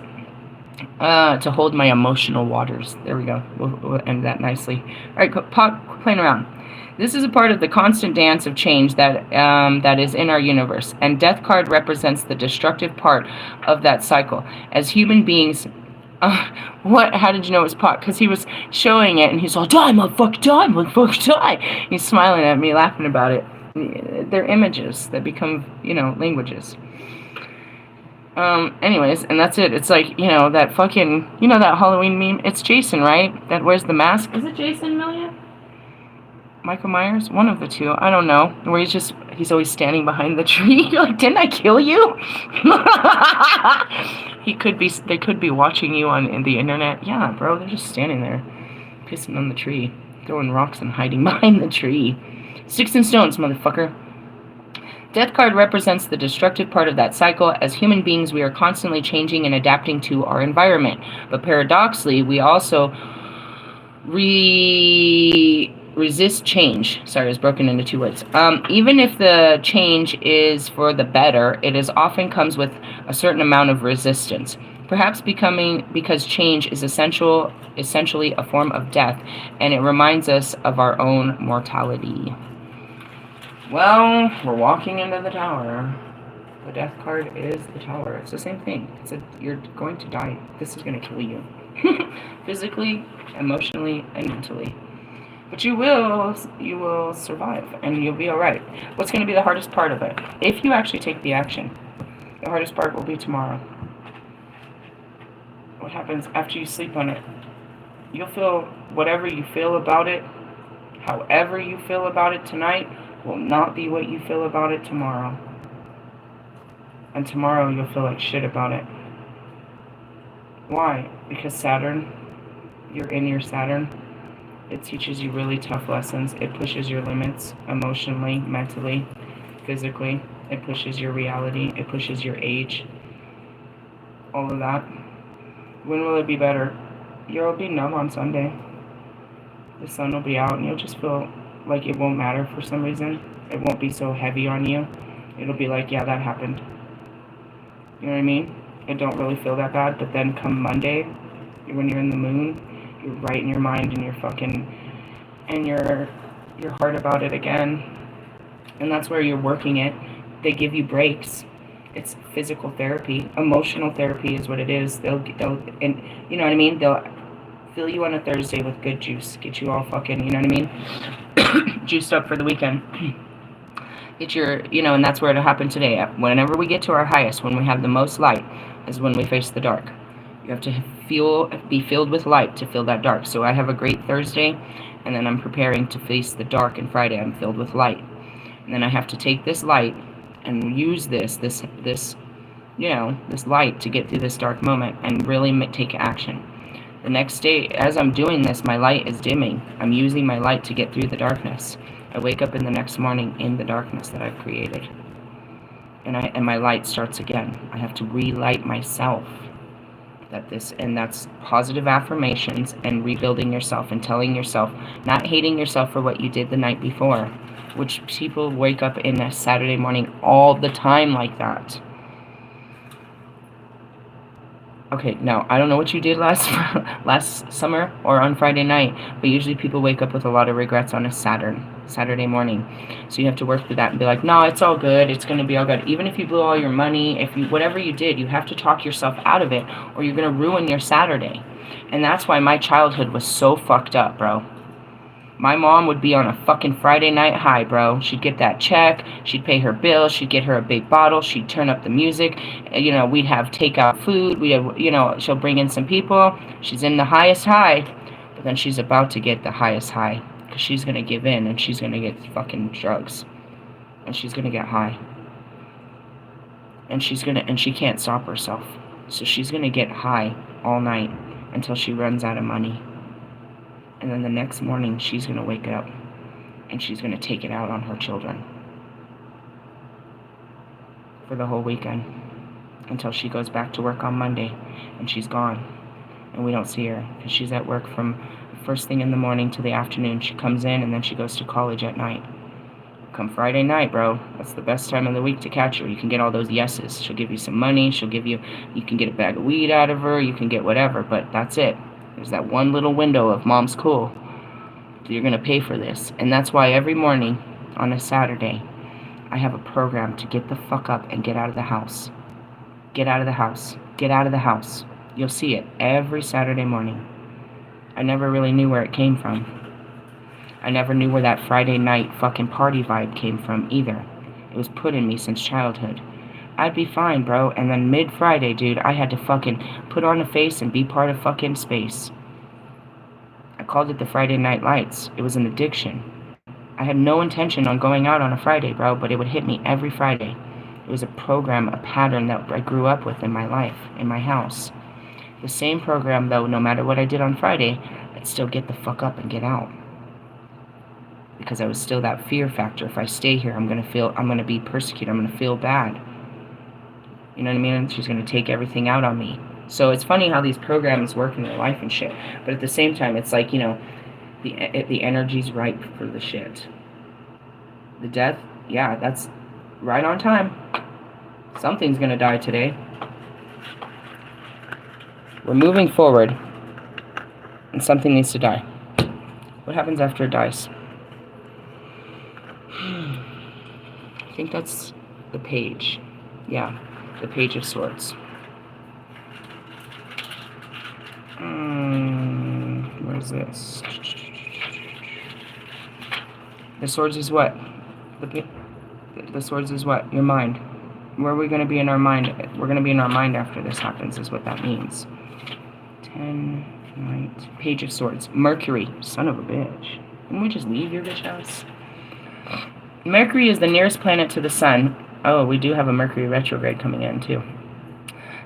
To hold my emotional waters. There we go. We'll end that nicely. Alright, quit playing around. This is a part of the constant dance of change that is in our universe, and Death card represents the destructive part of that cycle. As human beings, what? How did you know it was Pot? Because he was showing it, and he's all, die, motherfucker, die, motherfucker, die. He's smiling at me, laughing about it. They're images that become, you know, languages. Anyways, and that's it. It's like, you know, that fucking, you know that Halloween meme? It's Jason, right? That wears the mask. Is it Jason, Millia? Michael Myers? One of the two. I don't know. Where he's always standing behind the tree. You're like, didn't I kill you? They could be watching you on the internet. Yeah, bro, they're just standing there, pissing on the tree, throwing rocks and hiding behind the tree. Sticks and stones, motherfucker. Death card represents the destructive part of that cycle. As human beings, we are constantly changing and adapting to our environment. But paradoxically, we also resist change. Sorry, it was broken into two words. Even if the change is for the better, it often comes with a certain amount of resistance. Perhaps because change is essentially a form of death, and it reminds us of our own mortality. Well, we're walking into the tower. The death card is the tower. It's the same thing. You're going to die. This is going to kill you. Physically, emotionally, and mentally. But you will survive, and you'll be alright. What's going to be the hardest part of it? If you actually take the action, the hardest part will be tomorrow. What happens after you sleep on it? You'll feel whatever you feel about it, however you feel about it tonight, will not be what you feel about it tomorrow. And tomorrow you'll feel like shit about it. Why? Because Saturn, you're in your Saturn. It teaches you really tough lessons. It pushes your limits emotionally, mentally, physically. It pushes your reality. It pushes your age. All of that. When will it be better? You'll be numb on Sunday. The sun will be out and you'll just feel like it won't matter for some reason. It won't be so heavy on you. It'll be like, yeah, that happened. You know what I mean? It don't really feel that bad, but then come Monday, when you're in the moon, you're right in your mind and you're fucking, and your heart about it again. And that's where you're working it. They give you breaks. It's physical therapy. Emotional therapy is what it is. They'll and you know what I mean? They'll fill you on a Thursday with good juice. Get you all fucking, you know what I mean? Juiced up for the weekend. Get your, and that's where it'll happen today. Whenever we get to our highest, when we have the most light, is when we face the dark. You have to be filled with light to feel that dark. So I have a great Thursday, and then I'm preparing to face the dark, and Friday I'm filled with light. And then I have to take this light and use this light to get through this dark moment and really take action. The next day, as I'm doing this, my light is dimming. I'm using my light to get through the darkness. I wake up in the next morning in the darkness that I've created. And my light starts again. I have to relight myself. That's positive affirmations and rebuilding yourself and telling yourself, not hating yourself for what you did the night before, which people wake up in a Saturday morning all the time like that. Okay, now, I don't know what you did last summer or on Friday night, but usually people wake up with a lot of regrets on a Saturday morning. So you have to work through that and be like, no, it's all good. It's going to be all good. Even if you blew all your money, whatever you did, you have to talk yourself out of it, or you're going to ruin your Saturday. And that's why my childhood was so fucked up, bro. My mom would be on a fucking Friday night high, bro. She'd get that check. She'd pay her bills. She'd get her a big bottle. She'd turn up the music. We'd have takeout food. She'll bring in some people. She's in the highest high. But then she's about to get the highest high. Because she's going to give in and she's going to get fucking drugs. And she's going to get high. And she can't stop herself. So she's going to get high all night until she runs out of money. And then the next morning, she's going to wake up and she's going to take it out on her children for the whole weekend until she goes back to work on Monday and she's gone. And we don't see her because she's at work from first thing in the morning to the afternoon. She comes in and then she goes to college at night. Come Friday night, bro, that's the best time of the week to catch her. You can get all those yeses. She'll give you some money. You can get a bag of weed out of her. You can get whatever, but that's it. There's that one little window of mom's cool. So you're going to pay for this. And that's why every morning on a Saturday, I have a program to get the fuck up and get out of the house. Get out of the house. Get out of the house. You'll see it every Saturday morning. I never really knew where it came from. I never knew where that Friday night fucking party vibe came from either. It was put in me since childhood. I'd be fine, bro. And then mid-Friday, dude, I had to fucking put on a face and be part of fucking space. I called it the Friday Night Lights. It was an addiction. I had no intention on going out on a Friday, bro, but it would hit me every Friday. It was a program, a pattern that I grew up with in my life, in my house. The same program, though, no matter what I did on Friday, I'd still get the fuck up and get out. Because I was still that fear factor. If I stay here, I'm going to be persecuted. I'm going to feel bad. You know what I mean? She's going to take everything out on me. So it's funny how these programs work in their life and shit. But at the same time, it's like, the energy's ripe for the shit. The death, yeah, that's right on time. Something's going to die today. We're moving forward. And something needs to die. What happens after it dies? think that's the page. Yeah, the Page of Swords. Where's this? The Swords is what? The Swords is what? Your mind. Where are we going to be in our mind? We're going to be in our mind after this happens, is what that means. 10, Knight, Page of Swords. Mercury, son of a bitch. Can we just leave your bitch house? Mercury is the nearest planet to the sun. Oh, we do have a Mercury retrograde coming in, too.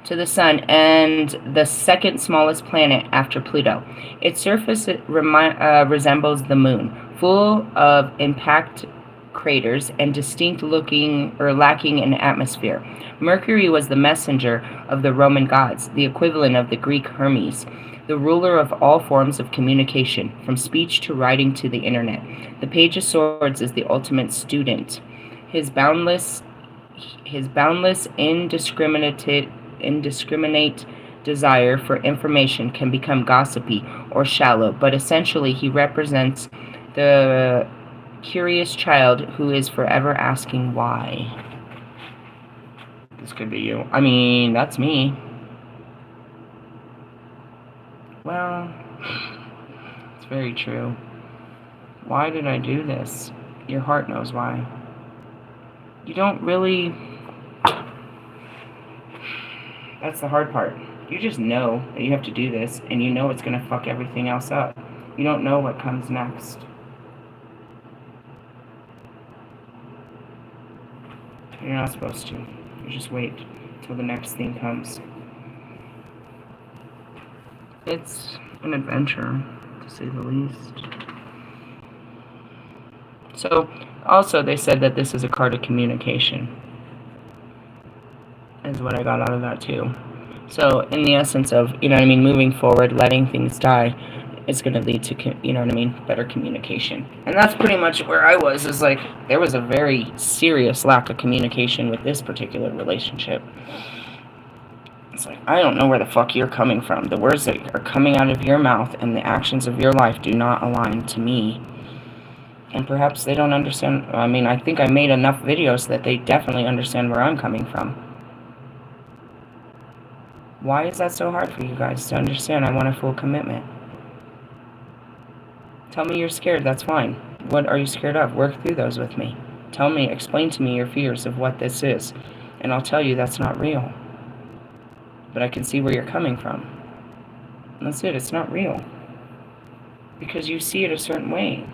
To the sun, and the second smallest planet after Pluto. Its surface resembles the moon, full of impact craters and distinct looking or lacking in atmosphere. Mercury was the messenger of the Roman gods, the equivalent of the Greek Hermes, the ruler of all forms of communication, from speech to writing to the internet. The Page of Swords is the ultimate student. His boundless indiscriminate desire for information can become gossipy or shallow, but essentially he represents the curious child who is forever asking why. This could be you. I mean, that's me. Well, it's very true. Why did I do this? Your heart knows why. You don't really... That's the hard part. You just know that you have to do this, and you know it's going to fuck everything else up. You don't know what comes next. You're not supposed to. You just wait till the next thing comes. It's an adventure, to say the least. So, also they said that this is a card of communication. Is what I got out of that too. So, in the essence of, you know what I mean, moving forward, letting things die, it's going to lead to, you know what I mean, better communication. And that's pretty much where I was, is like, there was a very serious lack of communication with this particular relationship. It's like, I don't know where the fuck you're coming from. The words that are coming out of your mouth and the actions of your life do not align to me. And perhaps they don't understand. I mean, I think I made enough videos that they definitely understand where I'm coming from. Why is that so hard for you guys to understand? I want a full commitment. Tell me you're scared, that's fine. What are you scared of? Work through those with me. Tell me, explain to me your fears of what this is. And I'll tell you that's not real. But I can see where you're coming from. And that's it, it's not real. Because you see it a certain way.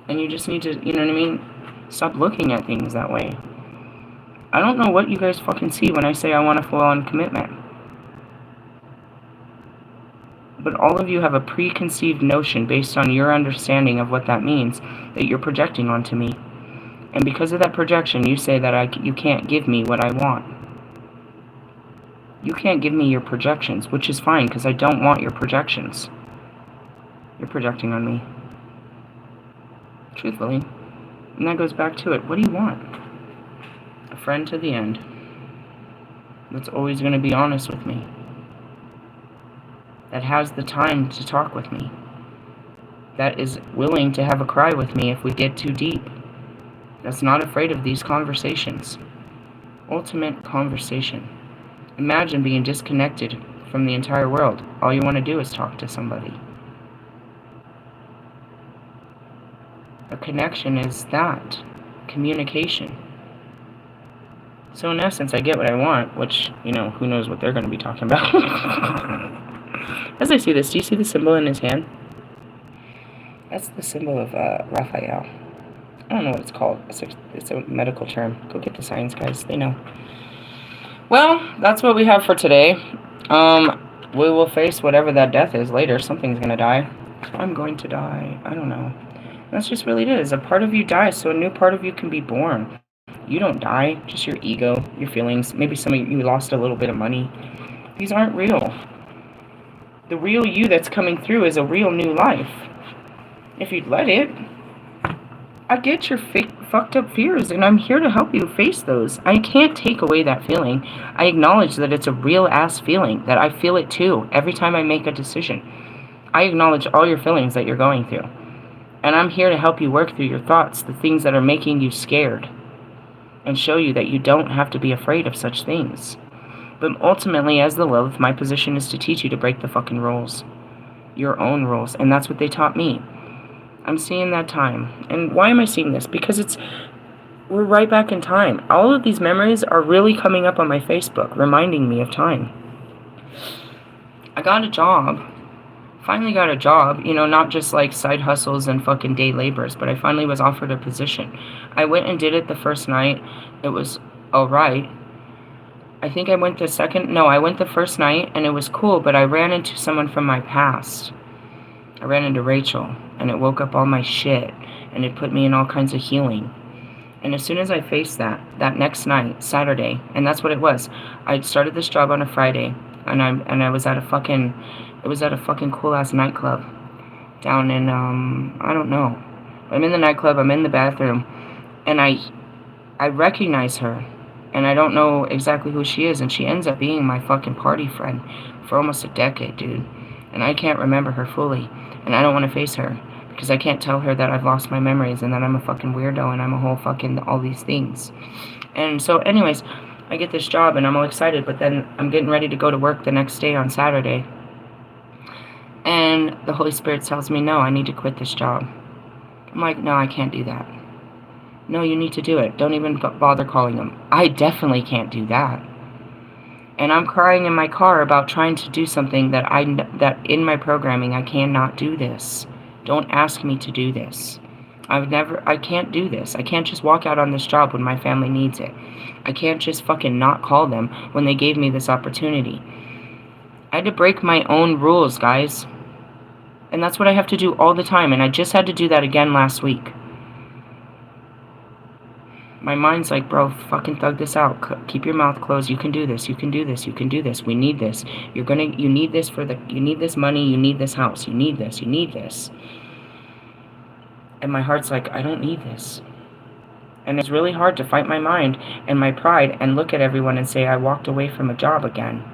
And you just need to, you know what I mean? Stop looking at things that way. I don't know what you guys fucking see when I say I want a full-on commitment. But all of you have a preconceived notion based on your understanding of what that means that you're projecting onto me. And because of that projection, you say that you can't give me what I want. You can't give me your projections, which is fine because I don't want your projections. You're projecting on me. Truthfully. And that goes back to it. What do you want? A friend to the end. That's always going to be honest with me. That has the time to talk with me. That is willing to have a cry with me if we get too deep. That's not afraid of these conversations. Ultimate conversation. Imagine being disconnected from the entire world. All you want to do is talk to somebody. A connection is that. Communication. So in essence, I get what I want, which, you know, who knows what they're going to be talking about. As I see this, do you see the symbol in his hand? That's the symbol of Raphael. I don't know what it's called. It's a medical term. Go get the science guys. They know. Well, that's what we have for today. We will face whatever that death is later. Something's going to die. I'm going to die. I don't know. That's just really it is. A part of you dies, so a new part of you can be born. You don't die. Just your ego, your feelings. Maybe some of you lost a little bit of money. These aren't real. The real you that's coming through is a real new life. If you'd let it. I get your fucked up fears, and I'm here to help you face those. I can't take away that feeling. I acknowledge that it's a real-ass feeling, that I feel it too, every time I make a decision. I acknowledge all your feelings that you're going through. And I'm here to help you work through your thoughts, the things that are making you scared. and show you that you don't have to be afraid of such things. But ultimately, as the Lilith, my position is to teach you to break the fucking rules. Your own rules. And that's what they taught me. I'm seeing that time. And why am I seeing this? Because we're right back in time. All of these memories are really coming up on my Facebook, reminding me of time. I got a job. Finally got a job, not just like side hustles and fucking day labors, but I finally was offered a position. I went and did it the first night. It was alright. I think I went I went the first night and it was cool, but I ran into someone from my past. I ran into Rachel, and it woke up all my shit, and it put me in all kinds of healing. And as soon as I faced that next night, Saturday, and that's what it was. I started this job on a Friday, and I was at a fucking cool ass nightclub down in I don't know. I'm in the nightclub, I'm in the bathroom, and I recognize her, and I don't know exactly who she is, and she ends up being my fucking party friend for almost a decade, dude. And I can't remember her fully, and I don't want to face her, because I can't tell her that I've lost my memories, and that I'm a fucking weirdo, and I'm a whole fucking all these things. And so anyways, I get this job, and I'm all excited, but then I'm getting ready to go to work the next day on Saturday. And the Holy Spirit tells me, no, I need to quit this job. I'm like, no, I can't do that. No, you need to do it. Don't even bother calling them. I definitely can't do that. And I'm crying in my car about trying to do something that in my programming, I cannot do this. Don't ask me to do this. I can't do this. I can't just walk out on this job when my family needs it. I can't just fucking not call them when they gave me this opportunity. I had to break my own rules, guys. And that's what I have to do all the time. And I just had to do that again last week. My mind's like, bro, fucking thug this out. Keep your mouth closed. You can do this. You can do this. You can do this. We need this. You need this you need this money. You need this house. You need this. You need this. And my heart's like, I don't need this. And it's really hard to fight my mind and my pride and look at everyone and say I walked away from a job again.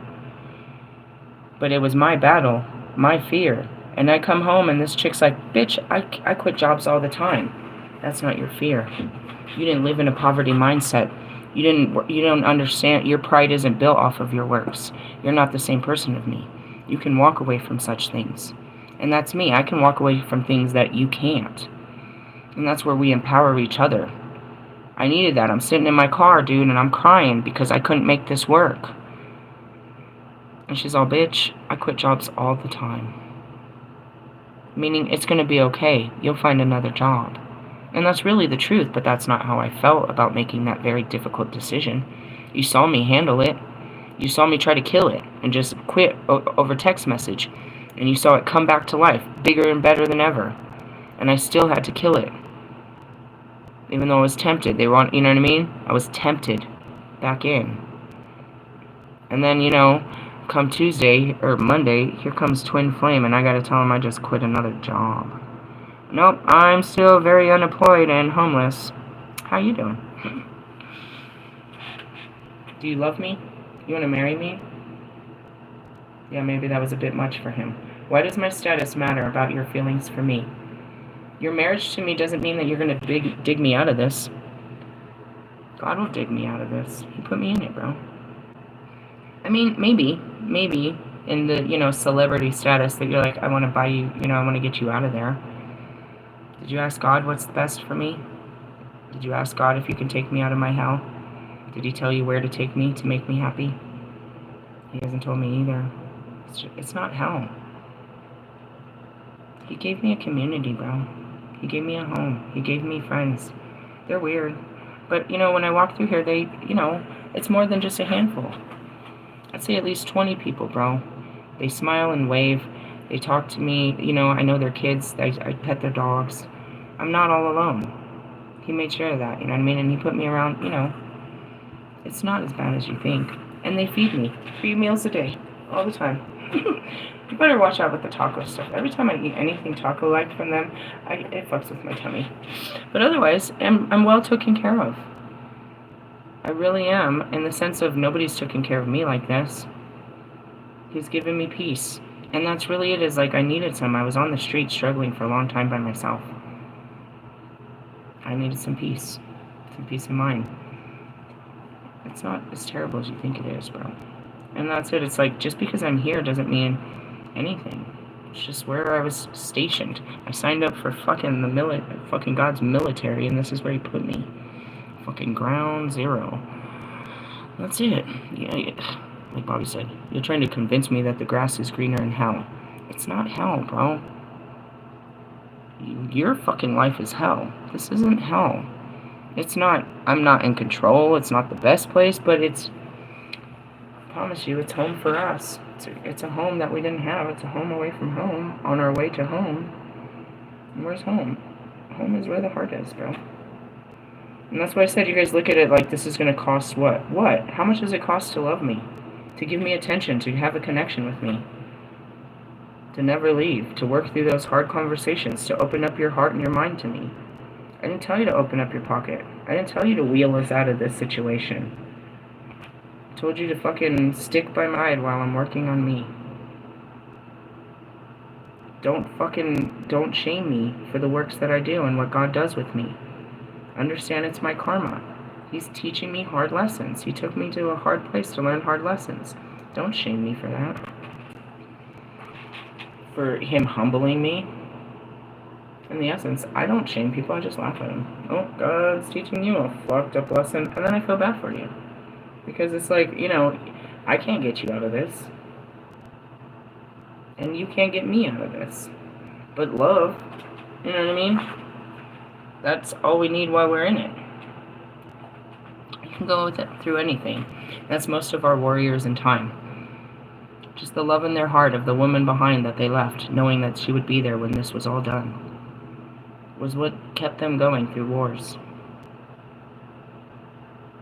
But it was my battle, my fear. And I come home and this chick's like, bitch, I quit jobs all the time. That's not your fear. You didn't live in a poverty mindset. You don't understand. Your pride isn't built off of your works. You're not the same person as me. You can walk away from such things. And that's me. I can walk away from things that you can't. And that's where we empower each other. I needed that. I'm sitting in my car, dude, and I'm crying because I couldn't make this work. And she's all, bitch, I quit jobs all the time. Meaning it's going to be okay. You'll find another job. And that's really the truth, but that's not how I felt about making that very difficult decision. You saw me handle it. You saw me try to kill it and just quit over text message. And you saw it come back to life, bigger and better than ever. And I still had to kill it. Even though I was tempted. You know what I mean? I was tempted back in. And then, come Tuesday or Monday, here comes Twin Flame, and I gotta tell him I just quit another job. Nope, I'm still very unemployed and homeless. How you doing? Do you love me? You want to marry me? Yeah, maybe that was a bit much for him. Why does my status matter about your feelings for me? Your marriage to me doesn't mean that you're going to dig me out of this. God will dig me out of this. He put me in it, bro. I mean, maybe in the, celebrity status that you're like, I want to buy you, I want to get you out of there. Did you ask God what's the best for me? Did you ask God if you can take me out of my hell? Did he tell you where to take me to make me happy? He hasn't told me either. It's not hell. He gave me a community, bro. He gave me a home. He gave me friends. They're weird. But, when I walk through here, they, it's more than just a handful. I'd say at least 20 people, bro. They smile and wave. They talk to me, I know their kids, I pet their dogs. I'm not all alone. He made sure of that, you know what I mean? And he put me around, it's not as bad as you think. And they feed me 3 meals a day, all the time. You better watch out with the taco stuff. Every time I eat anything taco-like from them, it fucks with my tummy. But otherwise, I'm well taken care of. I really am, in the sense of nobody's taken care of me like this. He's given me peace. And that's really it, is like I needed some. I was on the street struggling for a long time by myself. I needed some peace of mind. It's not as terrible as you think it is, bro. And that's it. It's like, just because I'm here doesn't mean anything. It's just where I was stationed. I signed up for fucking fucking God's military, and this is where he put me. Fucking ground zero. That's it. Yeah, like Bobby said, you're trying to convince me that the grass is greener in hell. It's not hell, bro. Your fucking life is hell. This isn't hell. It's not, I'm not in control. It's not the best place, but I promise you, it's home for us. It's a home that we didn't have. It's a home away from home, on our way to home. And where's home? Home is where the heart is, bro. And that's why I said, you guys look at it like this is going to cost what? What? How much does it cost to love me? To give me attention, to have a connection with me? To never leave, to work through those hard conversations, to open up your heart and your mind to me. I didn't tell you to open up your pocket. I didn't tell you to wheel us out of this situation. I told you to fucking stick by my side while I'm working on me. Don't shame me for the works that I do and what God does with me. Understand it's my karma. He's teaching me hard lessons. He took me to a hard place to learn hard lessons. Don't shame me for that. For him humbling me. In the essence, I don't shame people, I just laugh at them. Oh, God's teaching you a fucked up lesson, and then I feel bad for you. Because it's like, I can't get you out of this. And you can't get me out of this. But love, you know what I mean? That's all we need while we're in it. You can go with it through anything. That's most of our warriors in time. Just the love in their heart of the woman behind that they left, knowing that she would be there when this was all done, was what kept them going through wars.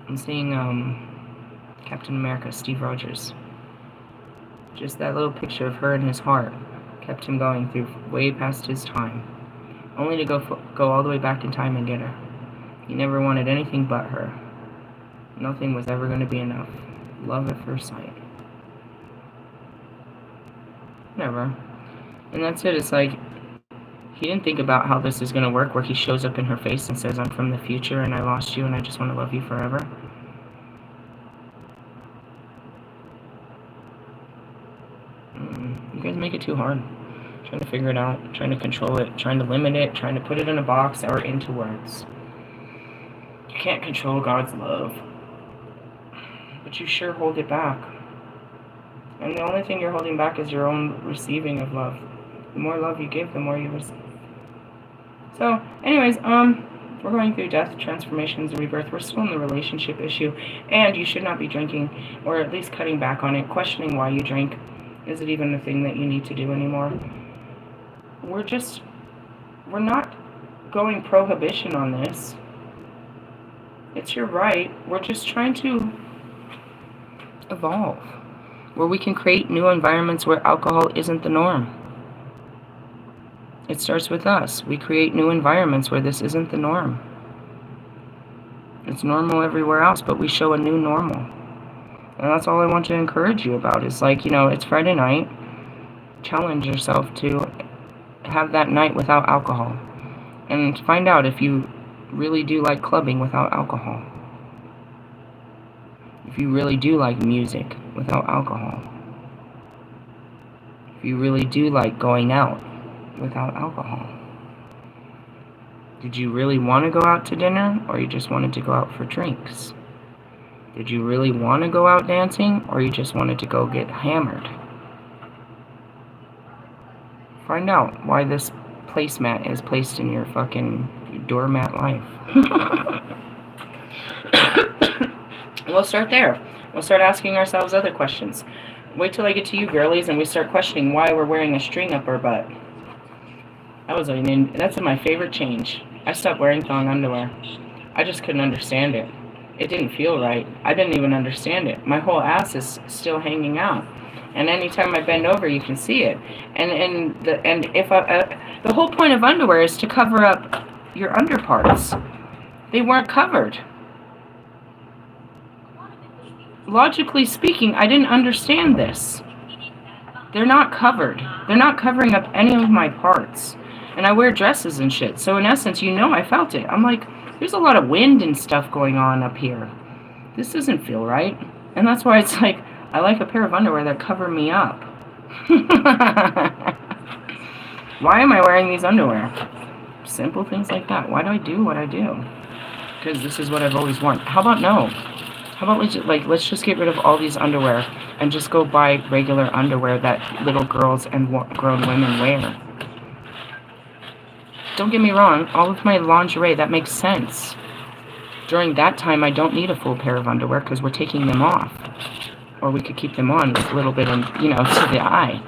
I'm seeing Captain America, Steve Rogers. Just that little picture of her and his heart kept him going through way past his time, only to go all the way back in time and get her. He never wanted anything but her. Nothing was ever going to be enough. Love at first sight. Never. And that's it. It's like, he didn't think about how this is going to work, where he shows up in her face and says, I'm from the future and I lost you and I just want to love you forever. You guys make it too hard. Trying to figure it out, trying to control it, trying to limit it, trying to put it in a box or into words. You can't control God's love, but you sure hold it back. And the only thing you're holding back is your own receiving of love. The more love you give, the more you receive. So, anyways, we're going through death, transformations, and rebirth. We're still in the relationship issue, and you should not be drinking, or at least cutting back on it, questioning why you drink. Is it even a thing that you need to do anymore? We're not going prohibition on this. It's your right. We're just trying to evolve, where we can create new environments where alcohol isn't the norm. It starts with us. We create new environments where this isn't the norm. It's normal everywhere else, but we show a new normal. And that's all I want to encourage you about. Is like, it's Friday night. Challenge yourself to have that night without alcohol. And find out if you really do like clubbing without alcohol. If you really do like music without alcohol. If you really do like going out without alcohol. Did you really want to go out to dinner, or you just wanted to go out for drinks? Did you really want to go out dancing, or you just wanted to go get hammered? Find out why this placemat is placed in your fucking doormat life. We'll start there. We'll start asking ourselves other questions. Wait till I get to you girlies and we start questioning why we're wearing a string up our butt. That's my favorite change. I stopped wearing thong underwear. I just couldn't understand it. It didn't feel right. I didn't even understand it. My whole ass is still hanging out. And anytime I bend over, you can see it. The whole point of underwear is to cover up your underparts. They weren't covered. Logically speaking, I didn't understand this. They're not covered. They're not covering up any of my parts. And I wear dresses and shit. So in essence, I felt it. I'm like, there's a lot of wind and stuff going on up here. This doesn't feel right. And that's why it's like, I like a pair of underwear that cover me up. Why am I wearing these underwear? Simple things like that. Why do I do what I do? Because this is what I've always worn. How about no? How about let's just get rid of all these underwear and just go buy regular underwear that little girls and grown women wear. Don't get me wrong, all of my lingerie, that makes sense. During that time, I don't need a full pair of underwear because we're taking them off. Or we could keep them on a little bit, and to the eye,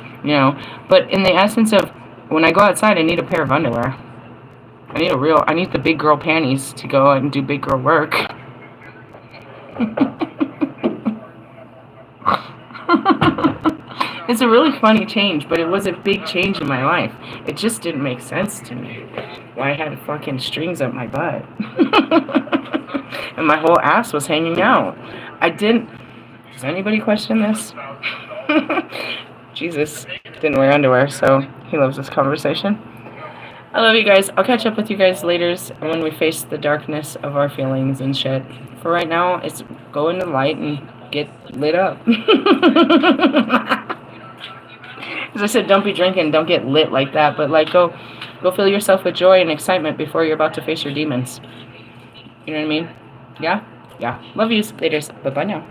But in the essence of, when I go outside, I need a pair of underwear. I need the big girl panties to go out and do big girl work. It's a really funny change, but it was a big change in my life. It just didn't make sense to me. Why I had fucking strings up my butt. And my whole ass was hanging out. Does anybody question this? Jesus didn't wear underwear, so he loves this conversation. I love you guys. I'll catch up with you guys later when we face the darkness of our feelings and shit. For right now, it's go in the light and get lit up. As I said, don't be drinking, don't get lit like that, but go fill yourself with joy and excitement before you're about to face your demons. You know what I mean? Yeah? Yeah. Love yous. Laters. Bye-bye now.